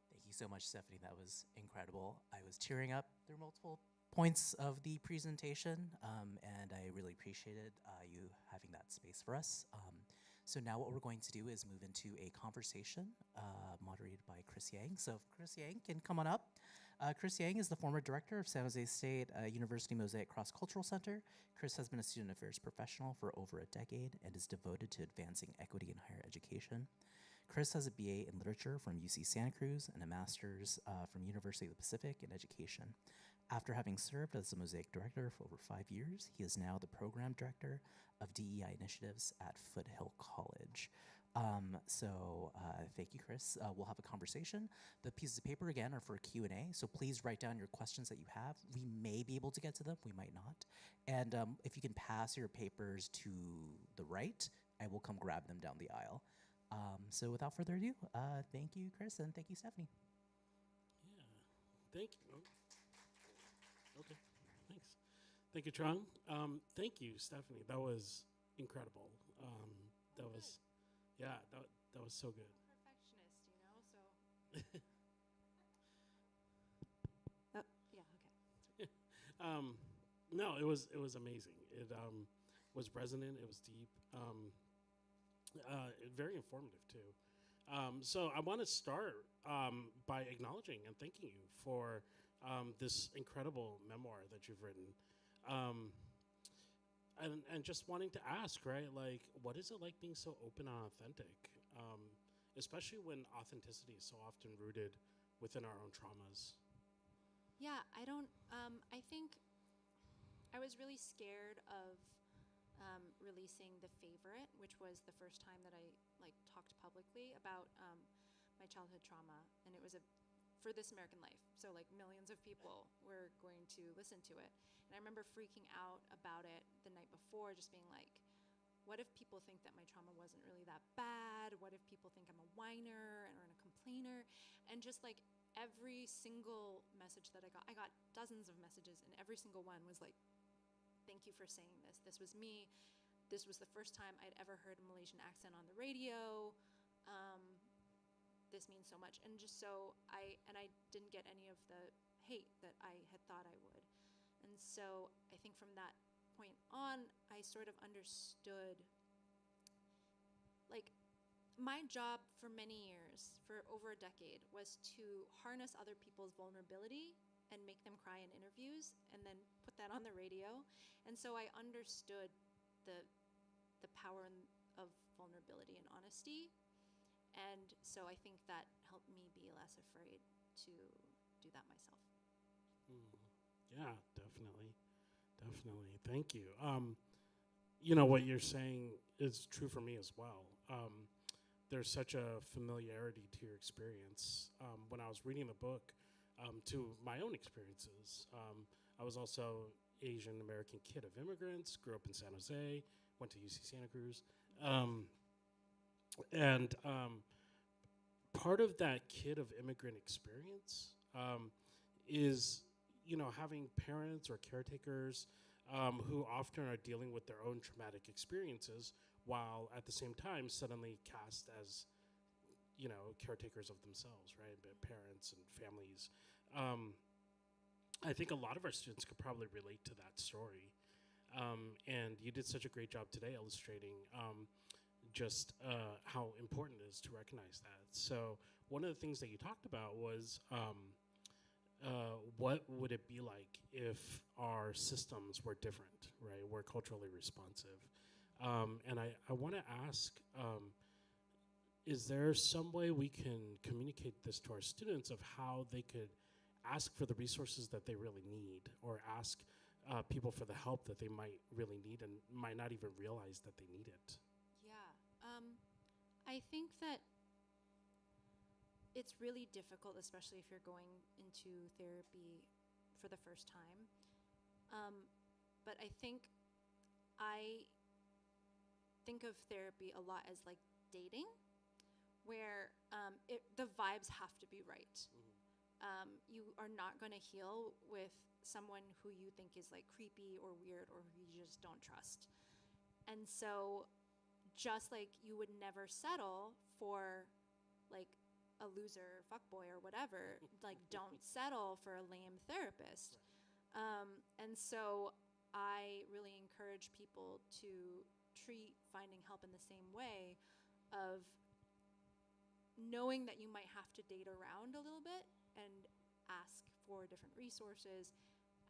Thank you so much, Stephanie. That was incredible. I was tearing up through multiple points of the presentation, and I really appreciated you having that space for us. So now what we're going to do is move into a conversation moderated by Chris Yang. So if Chris Yang can come on up. Chris Yang is the former director of San Jose State University Mosaic Cross-Cultural Center. Chris has been a student affairs professional for over a decade and is devoted to advancing equity in higher education. Chris has a BA in literature from UC Santa Cruz and a master's from University of the Pacific in education. After having served as the Mosaic director for over 5 years, he is now the program director of DEI initiatives at Foothill College. Thank you, Chris. We'll have a conversation. The pieces of paper, again, are for Q&A, so please write down your questions that you have. We may be able to get to them, we might not. And if you can pass your papers to the right, I will come grab them down the aisle. So without further ado, thank you, Chris, and thank you, Stephanie. Yeah, thank you. Okay, thanks. Thank you, Trung. Thank you, Stephanie. That was incredible. Yeah, that was so good. Perfectionist, you know, so. Oh, yeah, okay. No, it was amazing. It was resonant. It was deep. Very informative too. So I want to start by acknowledging and thanking you for this incredible memoir that you've written. And just wanting to ask, right, like, what is it like being so open and authentic, especially when authenticity is so often rooted within our own traumas? Yeah, I think I was really scared of releasing The Favorite, which was the first time that I talked publicly about my childhood trauma, and it was for This American Life. So millions of people were going to listen to it. And I remember freaking out about it the night before, just being like, what if people think that my trauma wasn't really that bad? What if people think I'm a whiner or a complainer? And just every single message that I got dozens of messages, and every single one was like, thank you for saying this. This was me. This was the first time I'd ever heard a Malaysian accent on the radio. This means so much. And just so I didn't get any of the hate that I had thought I would. And so I think from that point on, I sort of understood, my job for many years, for over a decade, was to harness other people's vulnerability and make them cry in interviews and then put that on the radio. And so I understood the power of vulnerability and honesty. And so I think that helped me be less afraid to do that myself. Yeah, definitely. Definitely. Thank you. You know, what you're saying is true for me as well. There's such a familiarity to your experience. When I was reading the book, to my own experiences, I was also Asian American kid of immigrants, grew up in San Jose, went to UC Santa Cruz. And part of that kid of immigrant experience is, you know, having parents or caretakers who often are dealing with their own traumatic experiences, while at the same time suddenly cast as, you know, caretakers of themselves, right? Parents and families. I think a lot of our students could probably relate to that story. And you did such a great job today illustrating just how important it is to recognize that. So one of the things that you talked about was what would it be like if our systems were different, right? We're culturally responsive. And I want to ask, is there some way we can communicate this to our students of how they could ask for the resources that they really need, or ask people for the help that they might really need and might not even realize that they need it? Yeah. I think that it's really difficult, especially if you're going into therapy for the first time. But I think of therapy a lot as like dating, where the vibes have to be right. You are not going to heal with someone who you think is like creepy or weird or who you just don't trust. And so just like you would never settle for like a loser fuckboy or whatever, like don't settle for a lame therapist. And so I really encourage people to treat finding help in the same way of knowing that you might have to date around a little bit and ask for different resources,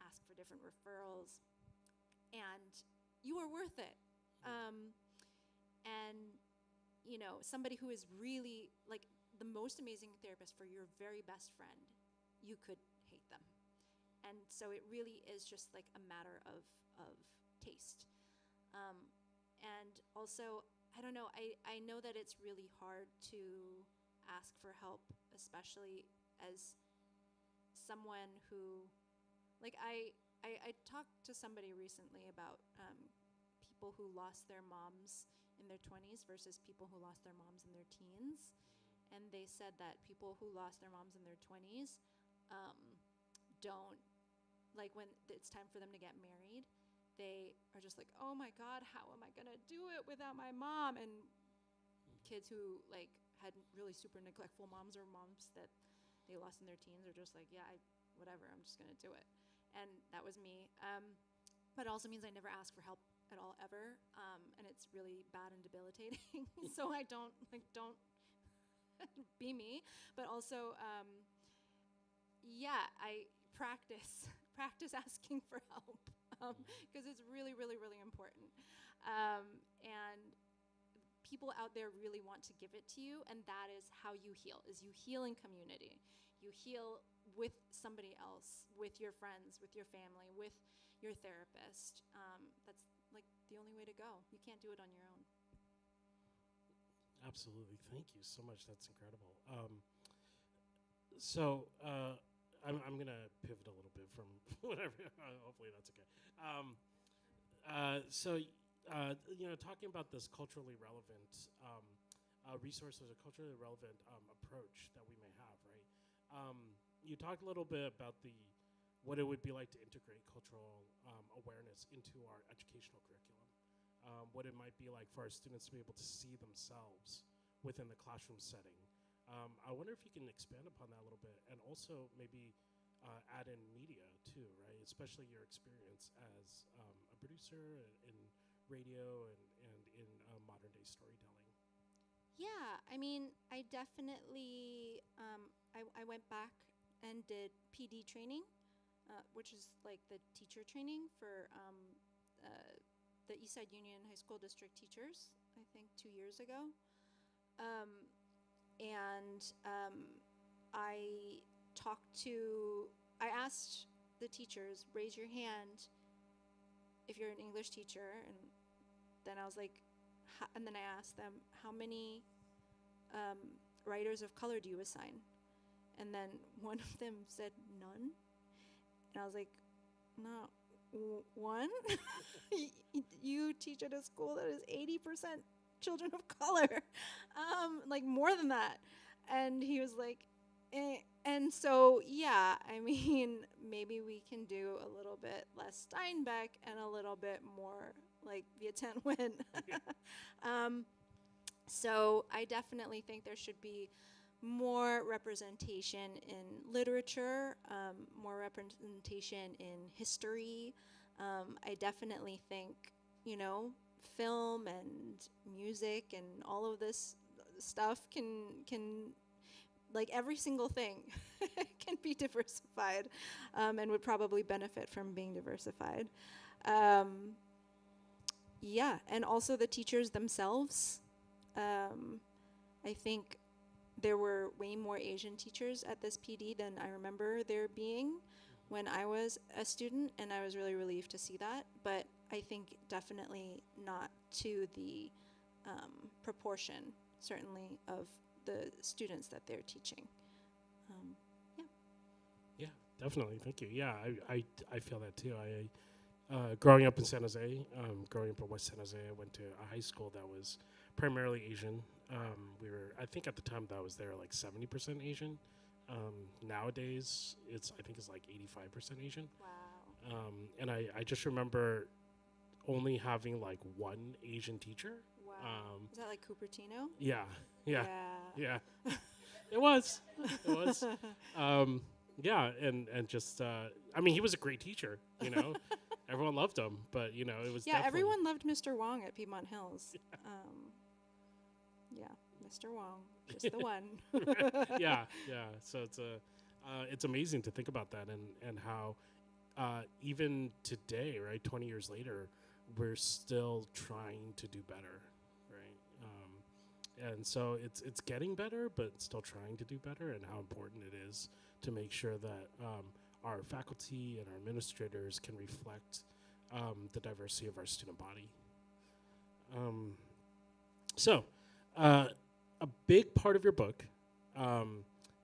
ask for different referrals, and you are worth it. And, you know, somebody who is really like the most amazing therapist for your very best friend, you could hate them. And so it really is just like a matter of taste. And also, I don't know, I know that it's really hard to ask for help, especially as someone who, like I talked to somebody recently about people who lost their moms in their 20s versus people who lost their moms in their teens. And they said that people who lost their moms in their 20s don't, like when it's time for them to get married, they are just like, oh my God, how am I gonna do it without my mom? And kids who like had really super neglectful moms or moms that they lost in their teens are just like, yeah, whatever, I'm just gonna do it. And that was me. But it also means I never ask for help at all ever, and it's really bad and debilitating. So I don't be me. But also, I practice asking for help because it's really, really, really important. And people out there really want to give it to you, and that is how you heal. Is you heal in community. You heal with somebody else, with your friends, with your family, with your therapist. That's like the only way to go. You can't do it on your own. Absolutely. Thank you so much. That's incredible. I'm going to pivot a little bit from whatever. Hopefully that's okay. Talking about this culturally relevant resources or culturally relevant approach that we may have, right? You talked a little bit about what it would be like to integrate cultural awareness into our educational curriculum. What it might be like for our students to be able to see themselves within the classroom setting. I wonder if you can expand upon that a little bit, and also maybe add in media too, right? Especially your experience as a producer in radio and in modern day storytelling. Yeah, I mean, I definitely, I went back and did PD training, which is like the teacher training for the Eastside Union High School District teachers, I think 2 years ago. I asked the teachers, raise your hand if you're an English teacher, and then I was like, and then I asked them, how many writers of color do you assign? And then one of them said none. And I was like, no, one? You teach at a school that is 80% children of color, like more than that. And he was like, eh. And so, yeah, I mean, maybe we can do a little bit less Steinbeck and a little bit more like Viet Nguyen. So I definitely think there should be more representation in literature, more representation in history. I definitely think, film and music and all of this stuff can like every single thing can be diversified, and would probably benefit from being diversified. Yeah, and also the teachers themselves. I think there were way more Asian teachers at this PD than I remember there being when I was a student, and I was really relieved to see that. But I think definitely not to the proportion, certainly, of the students that they're teaching. Yeah, definitely. Thank you. Yeah, I feel that too. Growing up in San Jose, growing up in West San Jose, I went to a high school that was primarily Asian. I think at the time that I was there, like 70% Asian. Nowadays, I think it's like 85% Asian. Wow. And I just remember only having like one Asian teacher. Wow. Is that like Cupertino? Yeah. It was. Yeah, and just, I mean, he was a great teacher, Everyone loved him, but, it was everyone loved Mr. Wong at Piedmont Hills. Yeah, Mr. Wong, just the one. Yeah. So it's amazing to think about that and how even today, right, 20 years later, we're still trying to do better, right? And so it's getting better, but still trying to do better, and how important it is to make sure that our faculty and our administrators can reflect the diversity of our student body. A big part of your book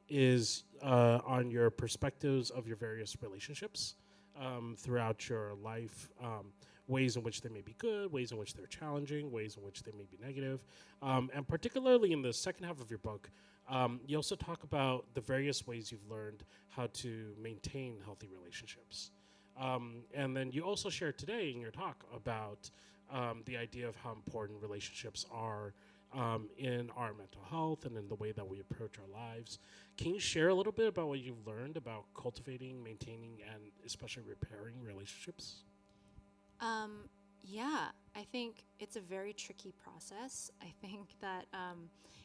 is on your perspectives of your various relationships throughout your life, ways in which they may be good, ways in which they're challenging, ways in which they may be negative. And particularly in the second half of your book, you also talk about the various ways you've learned how to maintain healthy relationships. And then you also shared today in your talk about the idea of how important relationships are in our mental health and in the way that we approach our lives. Can you share a little bit about what you've learned about cultivating, maintaining, and especially repairing relationships? Yeah, I think it's a very tricky process. I think that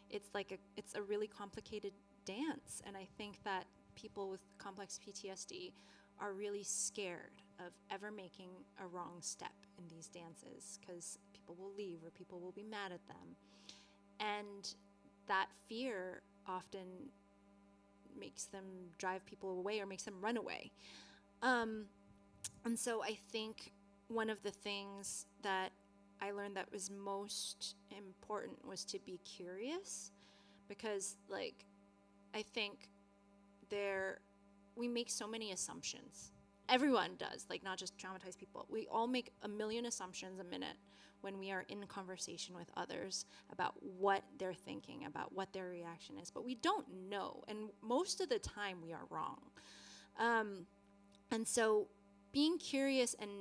it's a really complicated dance, and I think that people with complex PTSD are really scared of ever making a wrong step in these dances because people will leave or people will be mad at them. And that fear often makes them drive people away or makes them run away. And so I think one of the things that I learned that was most important was to be curious, because like I think we make so many assumptions. Everyone does, like not just traumatized people. We all make a million assumptions a minute when we are in conversation with others about what they're thinking, about what their reaction is, but we don't know, and most of the time we are wrong. And so being curious and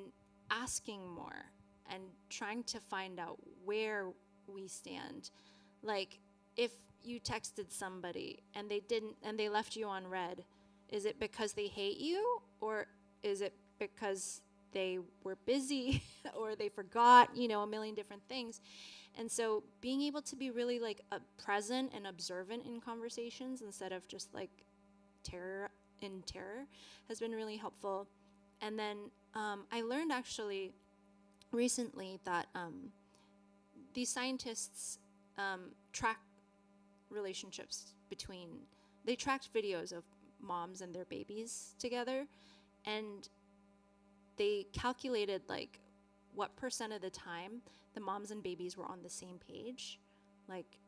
asking more and trying to find out where we stand. Like if you texted somebody and they left you on read, is it because they hate you, or is it because they were busy or they forgot, a million different things? And so being able to be really like present and observant in conversations instead of just like terror has been really helpful. And then I learned actually recently that these scientists track relationships they tracked videos of moms and their babies together, and they calculated like what percent of the time the moms and babies were on the same page, like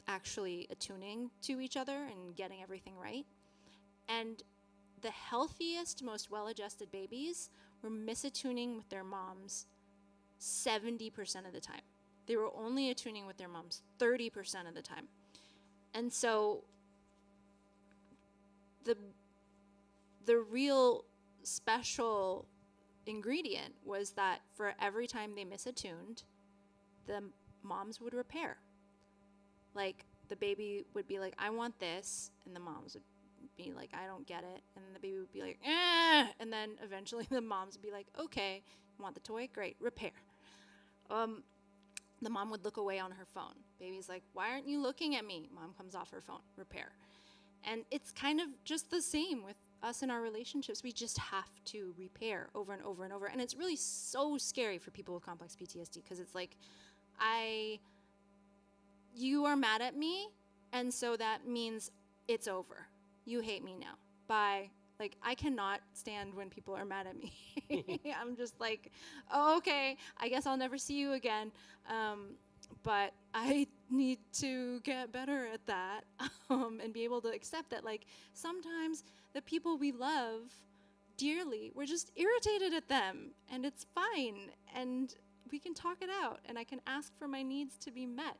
actually attuning to each other and getting everything right. And the healthiest, most well-adjusted babies were misattuning with their moms 70% of the time. They were only attuning with their moms 30% of the time. And so the real special ingredient was that for every time they misattuned, the moms would repair. Like the baby would be like, I want this, and the moms would be like, I don't get it, and the baby would be like, and then eventually the moms would be like, okay, you want the toy? Great, repair. The mom would look away on her phone. Baby's like, why aren't you looking at me? Mom comes off her phone, repair. And it's kind of just the same with us in our relationships. We just have to repair over and over and over. And it's really so scary for people with complex PTSD, because it's like, you are mad at me, and so that means it's over. You hate me now. Bye. Like, I cannot stand when people are mad at me. I'm just like, oh, okay, I guess I'll never see you again. But I need to get better at that and be able to accept that, like, sometimes the people we love dearly, we're just irritated at them, and it's fine, and we can talk it out, and I can ask for my needs to be met.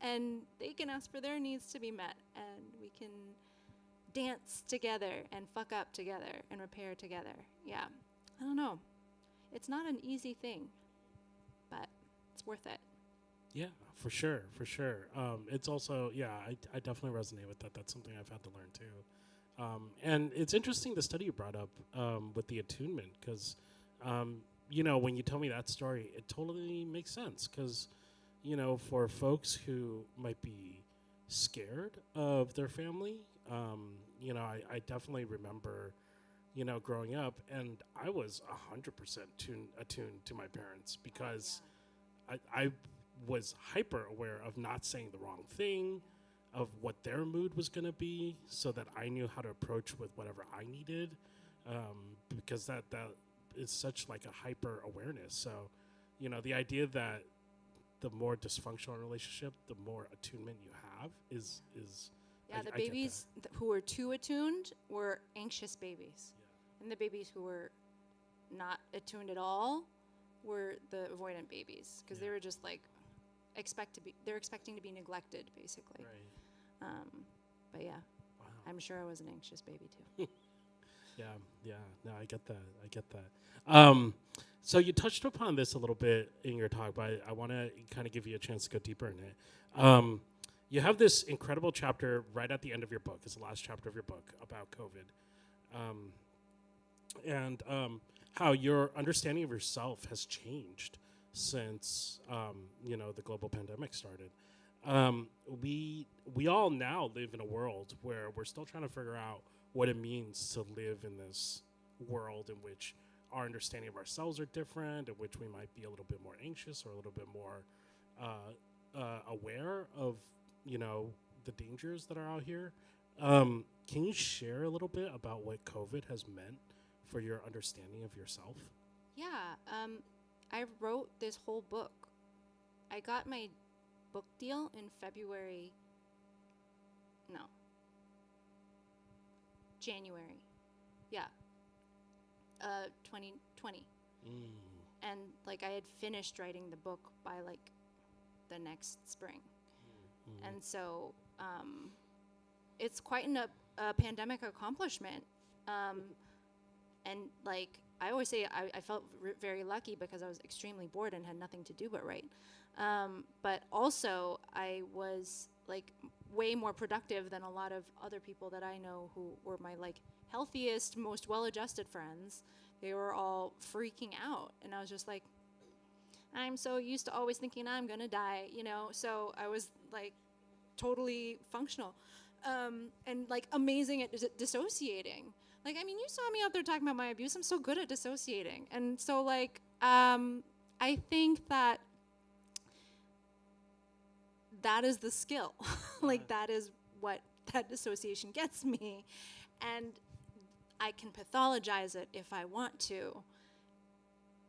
And they can ask for their needs to be met, and we can dance together and fuck up together and repair together. Yeah, I don't know. It's not an easy thing, but it's worth it. Yeah, for sure. It's also, I definitely resonate with that. That's something I've had to learn too. And it's interesting the study you brought up with the attunement, because, when you tell me that story, it totally makes sense, because, for folks who might be scared of their family, I definitely remember, growing up, and I was 100% attuned to my parents, because I was hyper aware of not saying the wrong thing, of what their mood was going to be, so that I knew how to approach with whatever I needed, because that is such like a hyper awareness. So, the idea that the more dysfunctional relationship, the more attunement you have is yeah, the babies who were too attuned were anxious babies. Yeah. And the babies who were not attuned at all were the avoidant babies, because they were just like they're expecting to be neglected, basically. Right. But yeah, wow. I'm sure I was an anxious baby too. Yeah. No, I get that. I get that. So you touched upon this a little bit in your talk, but I want to kind of give you a chance to go deeper in it. You have this incredible chapter right at the end of your book. It's the last chapter of your book about COVID, and how your understanding of yourself has changed since the global pandemic started. We all now live in a world where we're still trying to figure out what it means to live in this world in which our understanding of ourselves are different, in which we might be a little bit more anxious or a little bit more aware of, the dangers that are out here. Can you share a little bit about what COVID has meant for your understanding of yourself? Yeah, I wrote this whole book. I got my book deal in January. Yeah. 2020. And like I had finished writing the book by like the next spring. And so it's quite a pandemic accomplishment. And like I always say, I felt very lucky because I was extremely bored and had nothing to do but write. But also I was like way more productive than a lot of other people that I know who were my like healthiest, most well-adjusted friends. They were all freaking out. And I was just like, I'm so used to always thinking I'm gonna die, so I was like totally functional and like amazing at dissociating. Like, I mean, you saw me out there talking about my abuse. I'm so good at dissociating. And so like I think that is the skill. Like that is what that dissociation gets me. And I can pathologize it if I want to.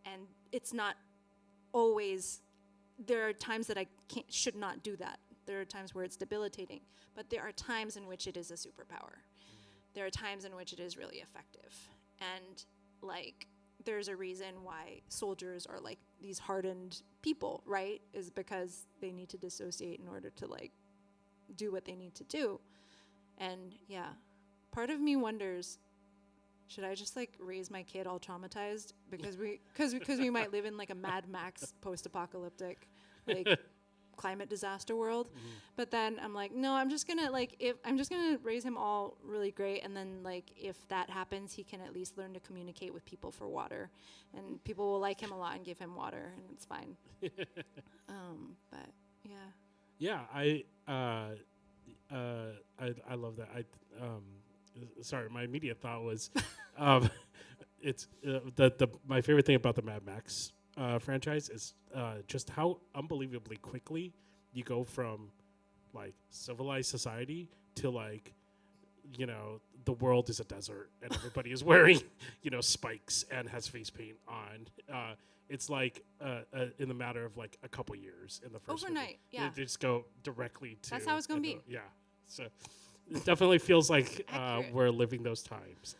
And it's not always, there are times that I should not do that. There are times where it's debilitating, but there are times in which it is a superpower. There are times in which it is really effective. And like, there's a reason why soldiers are like these hardened people, right? Is because they need to dissociate in order to like do what they need to do. And yeah, part of me wonders, should I just like raise my kid all traumatized because we might live in like a Mad Max post-apocalyptic like climate disaster world? But then I'm like, no, I'm just gonna raise him all really great, and then like if that happens, he can at least learn to communicate with people for water, and people will like him a lot and give him water, and it's fine. But yeah. Yeah, I love that. Sorry, my immediate thought was, it's my favorite thing about the Mad Max franchise is just how unbelievably quickly you go from like civilized society to like, the world is a desert and everybody is wearing, spikes and has face paint on. It's like in the matter of like a couple years in the first overnight. Movie. They just go directly to. That's how it's gonna be. Yeah. So it definitely feels like we're living those times.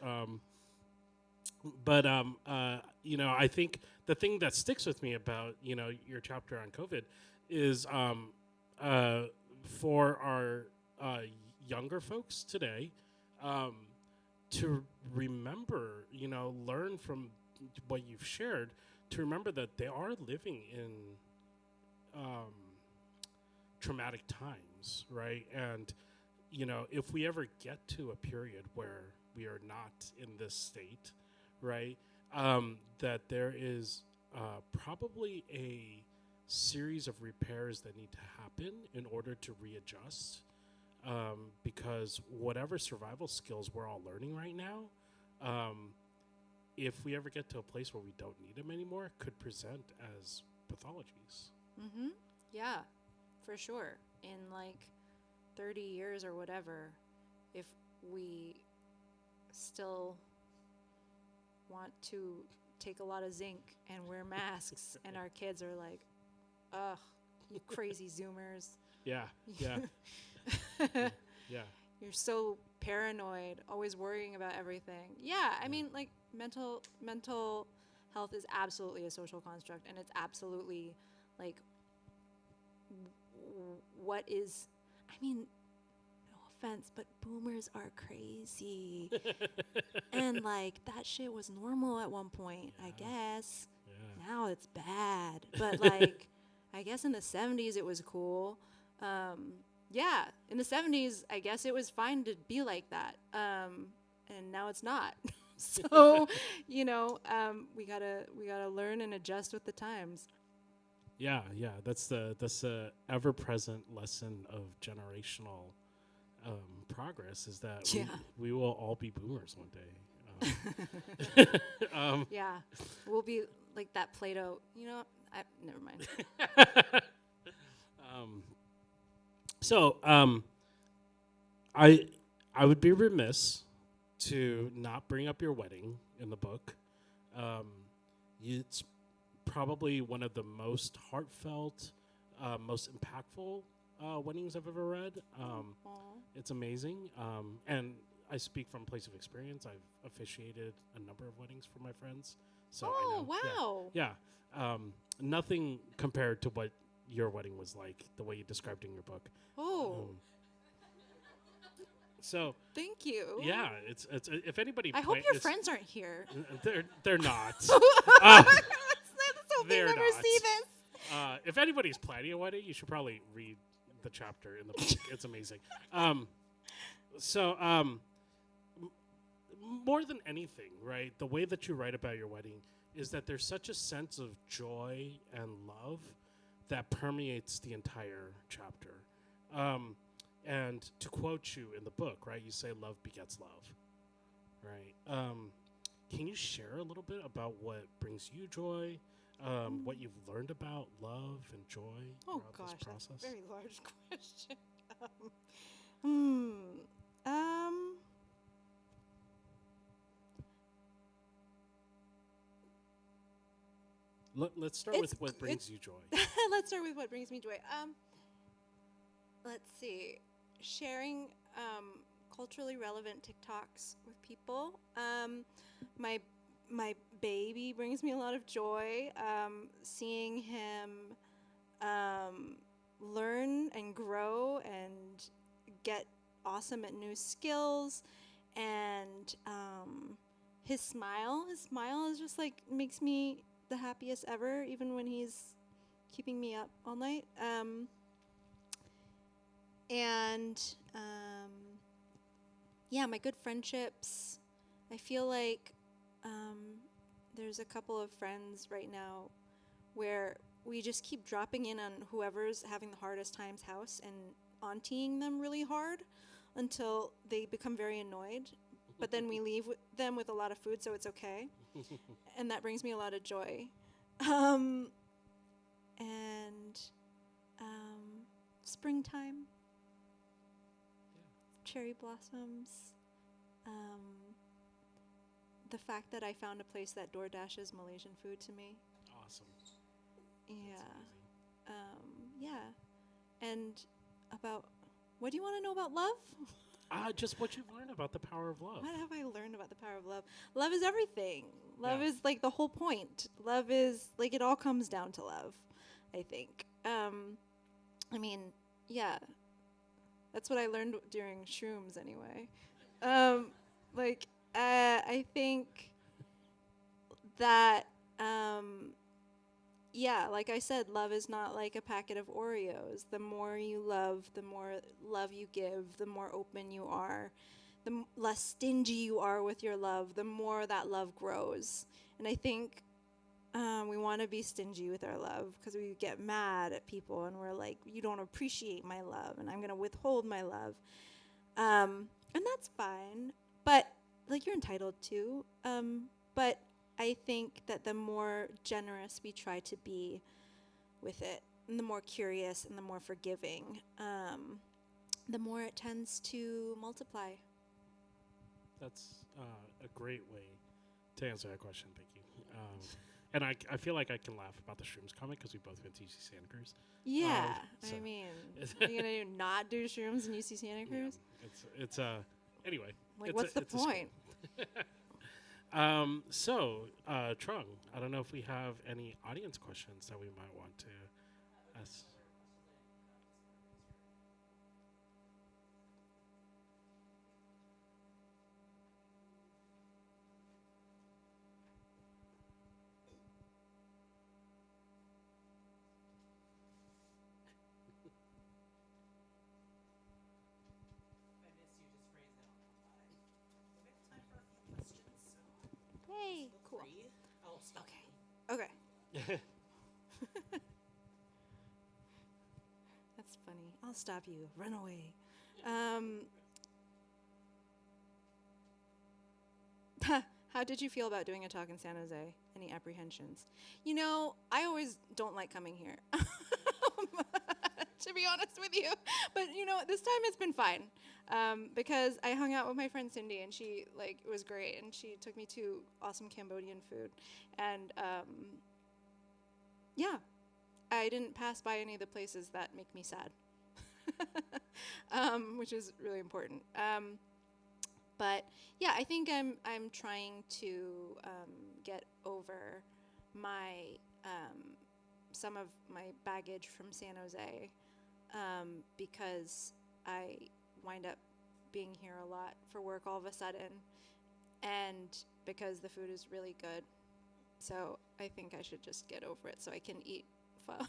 But I think the thing that sticks with me about your chapter on COVID is for our younger folks today to remember, learn from what you've shared, to remember that they are living in traumatic times, right? And if we ever get to a period where we are not in this state, right, that there is probably a series of repairs that need to happen in order to readjust, because whatever survival skills we're all learning right now, if we ever get to a place where we don't need them anymore, could present as pathologies. Yeah, for sure. In like 30 years or whatever, if we still want to take a lot of zinc and wear masks and our kids are like, ugh, you crazy Zoomers. Yeah. You're so paranoid, always worrying about everything. Yeah, I mean, like mental health is absolutely a social construct, and it's absolutely like what is, I mean, no offense, but boomers are crazy. And like that shit was normal at one point, I guess. Yeah. Now it's bad. But like, I guess in the 70s it was cool. Yeah, in the 70s, I guess it was fine to be like that. And now it's not. So, you know, we gotta learn and adjust with the times. Yeah, that's the ever present lesson of generational progress is that we will all be boomers one day. Yeah, we'll be like that Play-Doh. You know, never mind. So I would be remiss to not bring up your wedding in the book. It's probably one of the most heartfelt, most impactful weddings I've ever read. It's amazing. And I speak from a place of experience. I've officiated a number of weddings for my friends. So I know. Wow. Yeah. Nothing compared to what your wedding was like, the way you described it in your book. So thank you. Yeah, it's if anybody. I hope your friends aren't here. They're not. Let's hope they never see this. If anybody's planning a wedding, you should probably read the chapter in the book. It's amazing. More than anything, right? The way that you write about your wedding is that there's such a sense of joy and love that permeates the entire chapter. And to quote you in the book, right, you say love begets love, right? Can you share a little bit about what brings you joy, what you've learned about love and joy throughout this process? That's a very large question. Let's start with what brings you joy. Let's start with what brings me joy. Let's see. Sharing culturally relevant TikToks with people. My baby brings me a lot of joy. Seeing him learn and grow and get awesome at new skills, and his smile is just like makes me the happiest ever, even when he's keeping me up all night. My good friendships. I feel like there's a couple of friends right now where we just keep dropping in on whoever's having the hardest times house and auntieing them really hard until they become very annoyed. But then we leave them with a lot of food, so it's okay. And that brings me a lot of joy. Springtime. Cherry blossoms. The fact that I found a place that door dashes Malaysian food to me. Awesome. Yeah. And about, what do you want to know about love? Just what you've learned about the power of love. What have I learned about the power of love? Love is everything. Love is like the whole point. Love is like, it all comes down to love, I think. That's what I learned during shrooms anyway. I think that, like I said, love is not like a packet of Oreos. The more you love, the more love you give, the more open you are, the less stingy you are with your love, the more that love grows. And I think we want to be stingy with our love because we get mad at people and we're like, you don't appreciate my love and I'm going to withhold my love. And that's fine. But, like, you're entitled to. But I think that the more generous we try to be with it, and the more curious and the more forgiving, the more it tends to multiply. That's a great way to answer that question. Thank you. And I feel like I can laugh about the shrooms comment because we both went to UC Santa Cruz. Yeah, I mean, are you gonna not do shrooms in UC Santa Cruz? Yeah, it's anyway. Like, what's the point? Trung, I don't know if we have any audience questions that we might want to ask. Okay. That's funny. I'll stop you. Run away. How did you feel about doing a talk in San Jose? Any apprehensions? You know, I always don't like coming here, to be honest with you. But, you know, this time it's been fine because I hung out with my friend Cindy, and she, like, it was great. And she took me to awesome Cambodian food. And, yeah, I didn't pass by any of the places that make me sad, which is really important. But yeah, I think I'm trying to get over my some of my baggage from San Jose because I wind up being here a lot for work all of a sudden, and because the food is really good. So I think I should just get over it so I can eat pho.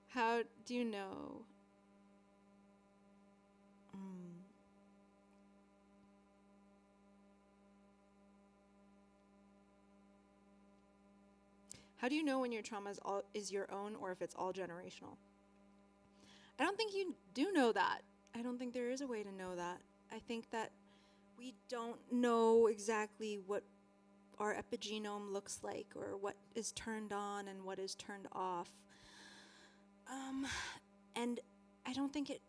How do you know? How do you know when your trauma is your own or if it's all generational? I don't think you do know that. I don't think there is a way to know that. I think that we don't know exactly what our epigenome looks like or what is turned on and what is turned off. And I don't think it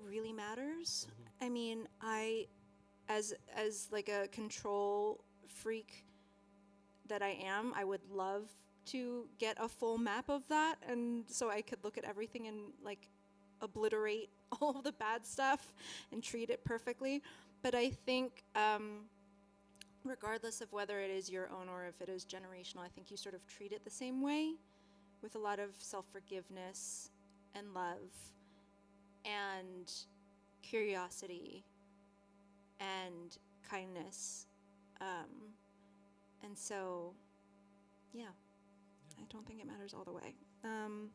really matters. I mean, as like a control freak that I am, I would love to get a full map of that, and so I could look at everything and like obliterate all of the bad stuff and treat it perfectly. But I think regardless of whether it is your own or if it is generational, I think you sort of treat it the same way, with a lot of self-forgiveness and love and curiosity and kindness. And so, yeah, I don't think it matters all the way. Oh,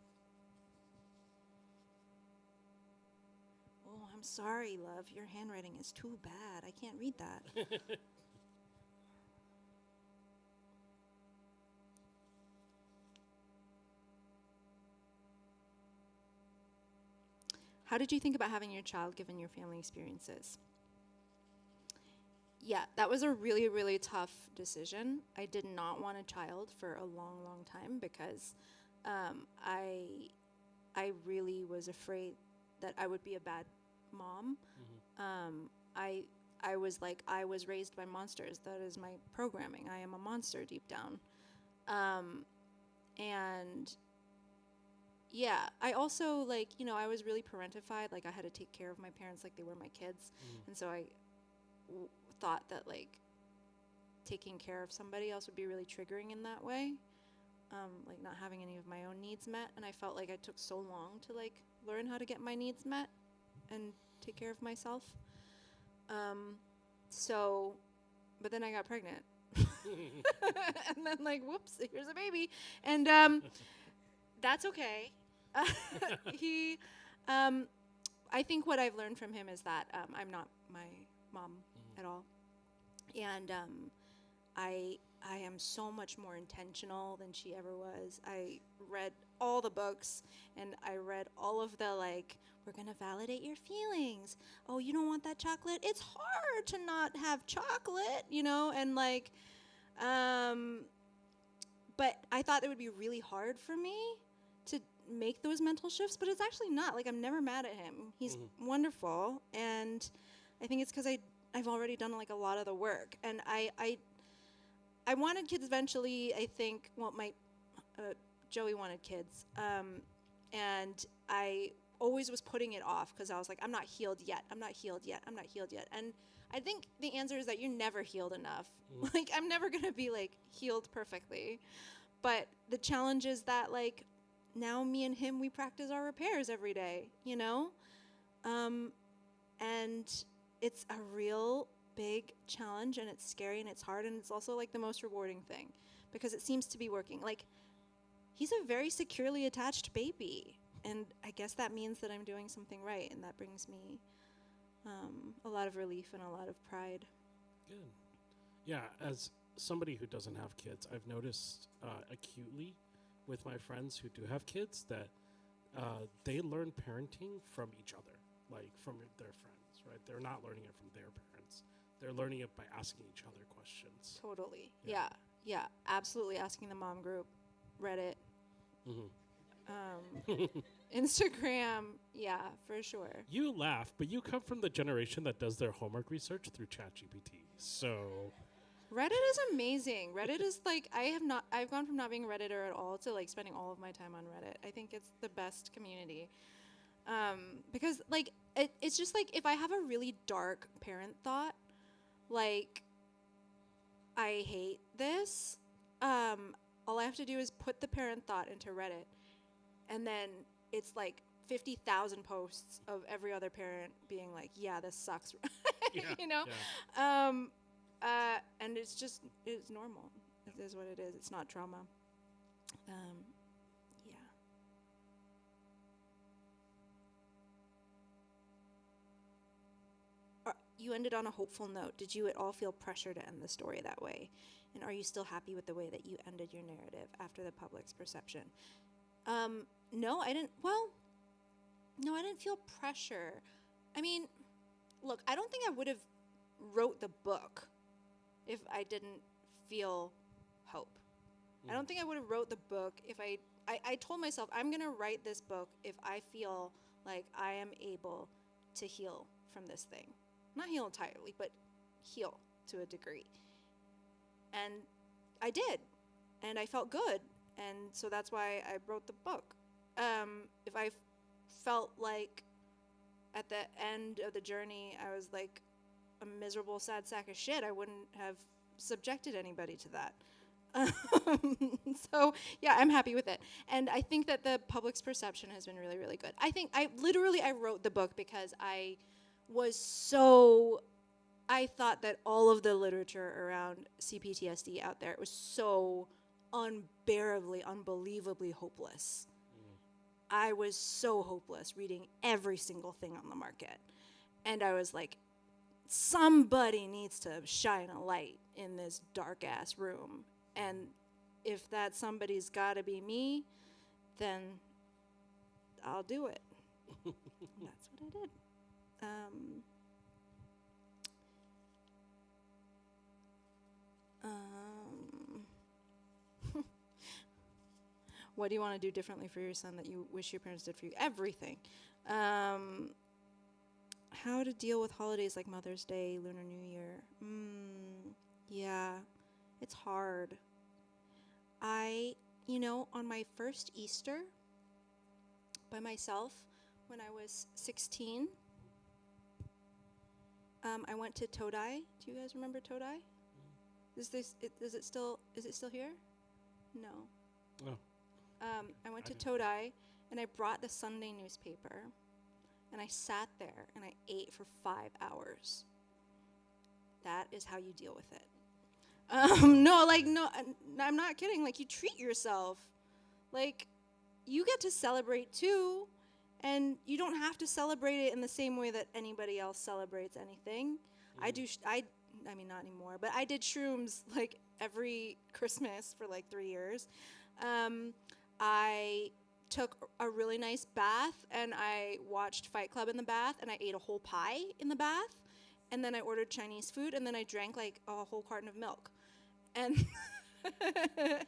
I'm sorry, love. Your handwriting is too bad. I can't read that. How did you think about having your child given your family experiences? Yeah, that was a really, really tough decision. I did not want a child for a long, long time because I really was afraid that I would be a bad mom. I was like, I was raised by monsters. That is my programming. I am a monster deep down. And yeah, I also, like, you know, I was really parentified. Like, I had to take care of my parents like they were my kids. And so I thought that, like, taking care of somebody else would be really triggering in that way. Like, not having any of my own needs met. And I felt like I took so long to, like, learn how to get my needs met and take care of myself. But then I got pregnant. And then, like, whoops, here's a baby. And that's okay. I think what I've learned from him is that I'm not my mom at all. And I am so much more intentional than she ever was. I read all the books, and I read all of the, like, we're going to validate your feelings. Oh, you don't want that chocolate? It's hard to not have chocolate, you know? And, like, but I thought it would be really hard for me to make those mental shifts, but it's actually not. Like, I'm never mad at him. He's wonderful, and I think it's because I've already done, like, a lot of the work. And I wanted kids eventually, I think. Well, Joey wanted kids, and I always was putting it off because I was like, I'm not healed yet. I'm not healed yet. I'm not healed yet. And I think the answer is that you're never healed enough. Like, I'm never going to be, like, healed perfectly. But the challenge is that, like, now me and him, we practice our repairs every day, you know? And it's a real big challenge, and it's scary, and it's hard, and it's also, like, the most rewarding thing because it seems to be working. Like, he's a very securely attached baby, and I guess that means that I'm doing something right, and that brings me a lot of relief and a lot of pride. Good. Yeah, as somebody who doesn't have kids, I've noticed acutely with my friends who do have kids that they learn parenting from each other, like from their friends, right? They're not learning it from their parents. They're learning it by asking each other questions. Totally. Yeah. Yeah. Absolutely. Asking the mom group, Reddit, Instagram. Yeah, for sure. You laugh, but you come from the generation that does their homework research through ChatGPT. So Reddit is amazing. Reddit is like, I've gone from not being a Redditor at all to like spending all of my time on Reddit. I think it's the best community. Because like, it's just like, if I have a really dark parent thought, like, I hate this, all I have to do is put the parent thought into Reddit, and then it's like 50,000 posts of every other parent being like, yeah, this sucks. You know? Yeah. And it's normal. It is what it is. It's not trauma. Yeah. You ended on a hopeful note. Did you at all feel pressure to end the story that way? And are you still happy with the way that you ended your narrative after the public's perception? No, I didn't. Well, no, I didn't feel pressure. I mean, look, I don't think I would have wrote the book if I didn't feel hope. I don't think I would have wrote the book if I told myself, I'm going to write this book if I feel like I am able to heal from this thing. Not heal entirely, but heal to a degree. And I did. And I felt good. And so that's why I wrote the book. If I felt like at the end of the journey I was like a miserable, sad sack of shit, I wouldn't have subjected anybody to that. So, yeah, I'm happy with it. And I think that the public's perception has been really, really good. I think I wrote the book because I thought that all of the literature around CPTSD out there, it was so unbearably, unbelievably hopeless. I was so hopeless reading every single thing on the market. And I was like, somebody needs to shine a light in this dark-ass room. And if that somebody's got to be me, then I'll do it. That's what I did. What do you want to do differently for your son that you wish your parents did for you? Everything. How to deal with holidays like Mother's Day, Lunar New Year. Yeah, it's hard. On my first Easter by myself when I was 16, I went to Todai. Do you guys remember Todai? Is it still here? No. No. I went to Todai and I brought the Sunday newspaper and I sat there and I ate for 5 hours. That is how you deal with it. No, I'm not kidding. Like, you treat yourself. Like, you get to celebrate too, and you don't have to celebrate it in the same way that anybody else celebrates anything. I mean, not anymore, but I did shrooms like every Christmas for like 3 years. I took a really nice bath and I watched Fight Club in the bath and I ate a whole pie in the bath. And then I ordered Chinese food, and then I drank like a whole carton of milk. And it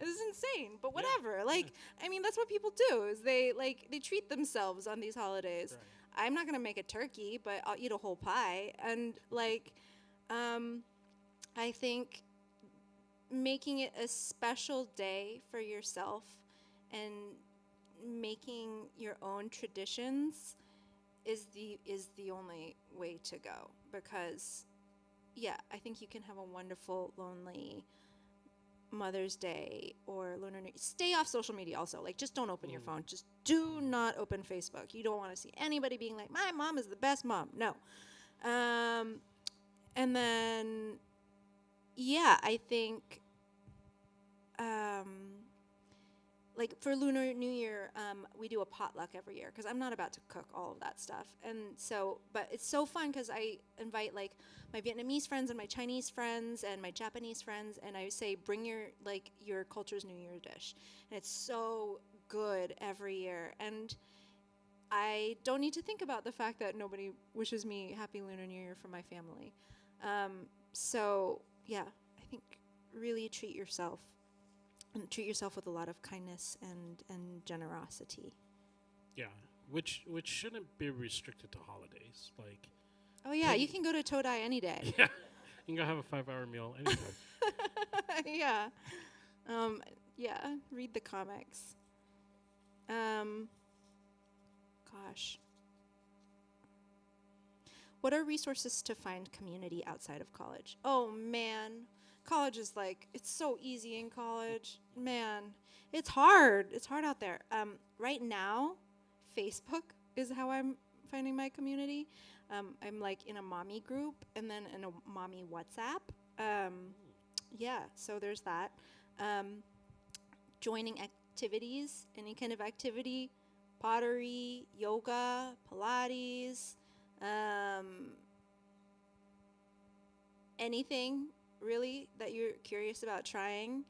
was insane, but whatever. Yeah. Like, I mean, that's what people do, is they treat themselves on these holidays. Right. I'm not going to make a turkey, but I'll eat a whole pie. And I think making it a special day for yourself and making your own traditions is the only way to go, because I think you can have a wonderful, lonely Mother's Day or Lunar New Year. Stay off social media also. Like, just don't open your phone. Just do not open Facebook. You don't want to see anybody being like, my mom is the best mom. No. And then, I think, like for Lunar New Year, we do a potluck every year because I'm not about to cook all of that stuff. And so, but it's so fun because I invite like my Vietnamese friends and my Chinese friends and my Japanese friends, and I say, bring your culture's New Year dish. And it's so good every year. And I don't need to think about the fact that nobody wishes me Happy Lunar New Year from my family. So yeah, I think really treat yourself. And treat yourself with a lot of kindness and generosity. Yeah, which shouldn't be restricted to holidays. Like, oh yeah, you can go to Todai any day. Yeah, you can go have a 5-hour meal anytime. Yeah, yeah. Read the comics. Gosh, what are resources to find community outside of college? Oh man. College is like, it's so easy in college. Man, it's hard. It's hard out there. Right now, Facebook is how I'm finding my community. I'm like in a mommy group and then in a mommy WhatsApp. Yeah, so there's that. Joining activities, any kind of activity, pottery, yoga, Pilates, anything really that you're curious about trying.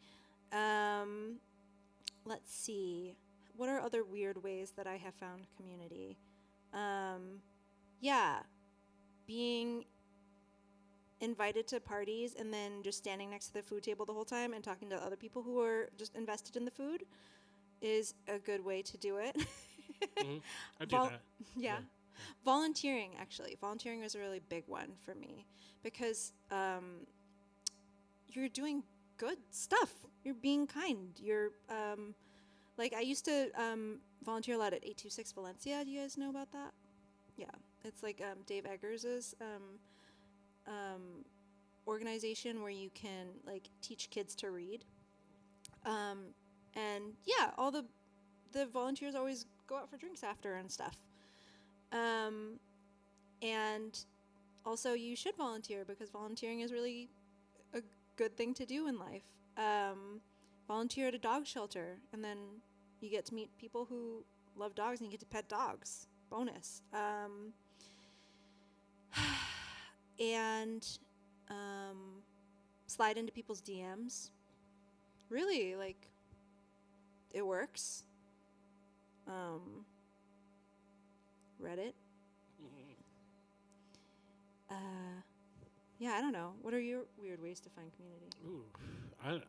Let's see. What are other weird ways that I have found community? Yeah, being invited to parties and then just standing next to the food table the whole time and talking to other people who are just invested in the food is a good way to do it. I do that. Yeah. Volunteering, actually. Volunteering was a really big one for me because you're doing good stuff. You're being kind. You're, like, I used to volunteer a lot at 826 Valencia. Do you guys know about that? Yeah. It's like Dave Eggers's organization where you can, like, teach kids to read. And, yeah, all the volunteers always go out for drinks after and stuff. And also you should volunteer because volunteering is really a good thing to do in life. Volunteer at a dog shelter and then you get to meet people who love dogs and you get to pet dogs. Bonus. And slide into people's DMs. Really, like, it works. Reddit. Yeah, I don't know. What are your weird ways to find community? Ooh, I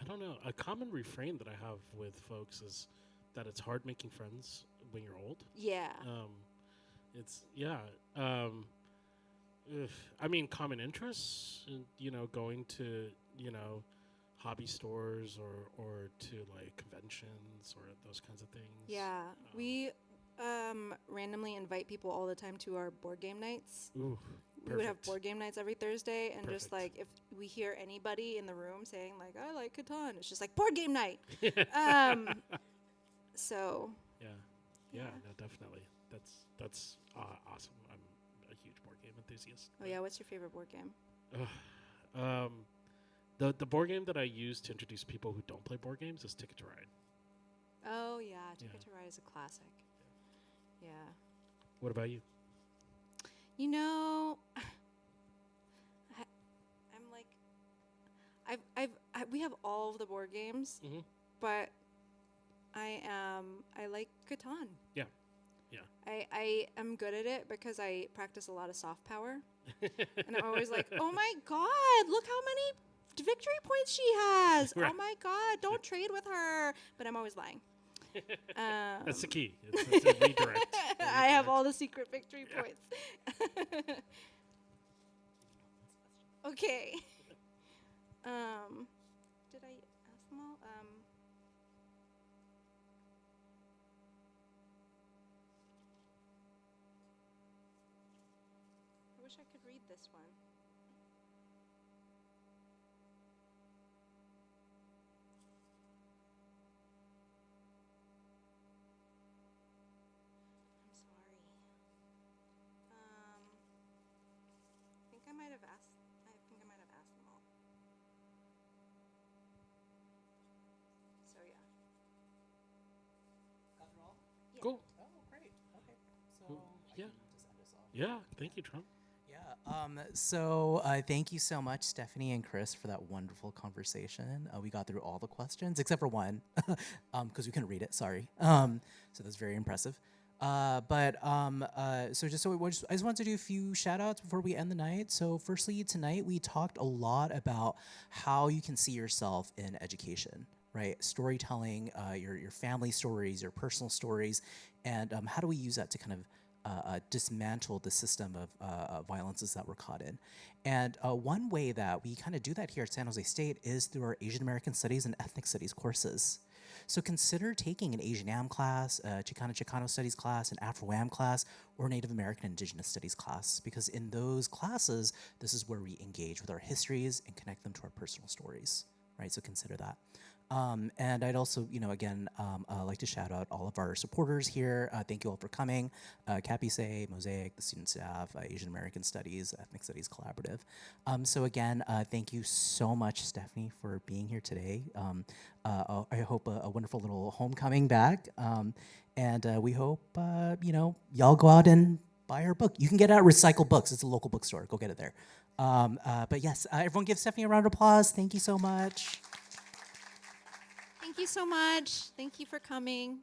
don't know. A common refrain that I have with folks is that it's hard making friends when you're old. Yeah. It's I mean, common interests, going to, hobby stores or to like conventions or those kinds of things. Yeah. We randomly invite people all the time to our board game nights. Ooh, we would have board game nights every Thursday, and just like if we hear anybody in the room saying like I like Catan, it's just like board game night. So. Yeah, no, definitely. That's awesome. I'm a huge board game enthusiast. Oh yeah, what's your favorite board game? The board game that I use to introduce people who don't play board games is Ticket to Ride. Oh yeah, Ticket to Ride is a classic. Yeah. What about you? I'm like, we have all of the board games, but I like Catan. Yeah. I am good at it because I practice a lot of soft power, and I'm always like, oh my God, look how many victory points she has. Right. Oh my God, don't trade with her. But I'm always lying. That's the key. It's a redirect. I have all the secret victory points. Okay. Did I ask them all? I wish I could read this one. I think I might have asked them all. Cool. Oh, great. Okay. So Yeah. I can just end us off. Yeah. Thank you, Trump. Yeah. So thank you so much, Stephanie and Chris, for that wonderful conversation. We got through all the questions except for one, because we couldn't read it. Sorry. So that's very impressive. So I just wanted to do a few shout outs before we end the night. So firstly, tonight we talked a lot about how you can see yourself in education, right? Storytelling, your family stories, your personal stories, and how do we use that to kind of dismantle the system of violences that we're caught in. And one way that we kind of do that here at San Jose State is through our Asian American Studies and Ethnic Studies courses. So consider taking an Asian Am class, a Chicano Studies class, an Afro-Am class, or Native American Indigenous Studies class, because in those classes, this is where we engage with our histories and connect them to our personal stories, right? So consider that. And I'd also, again, like to shout out all of our supporters here. Thank you all for coming. CAPISE, Mosaic, the student staff, Asian American Studies, Ethnic Studies Collaborative. So again, thank you so much, Stephanie, for being here today. I hope a wonderful little homecoming back. And we hope, y'all go out and buy her book. You can get it at Recycle Books. It's a local bookstore. Go get it there. But yes, everyone give Stephanie a round of applause. Thank you so much. Thank you so much. Thank you for coming.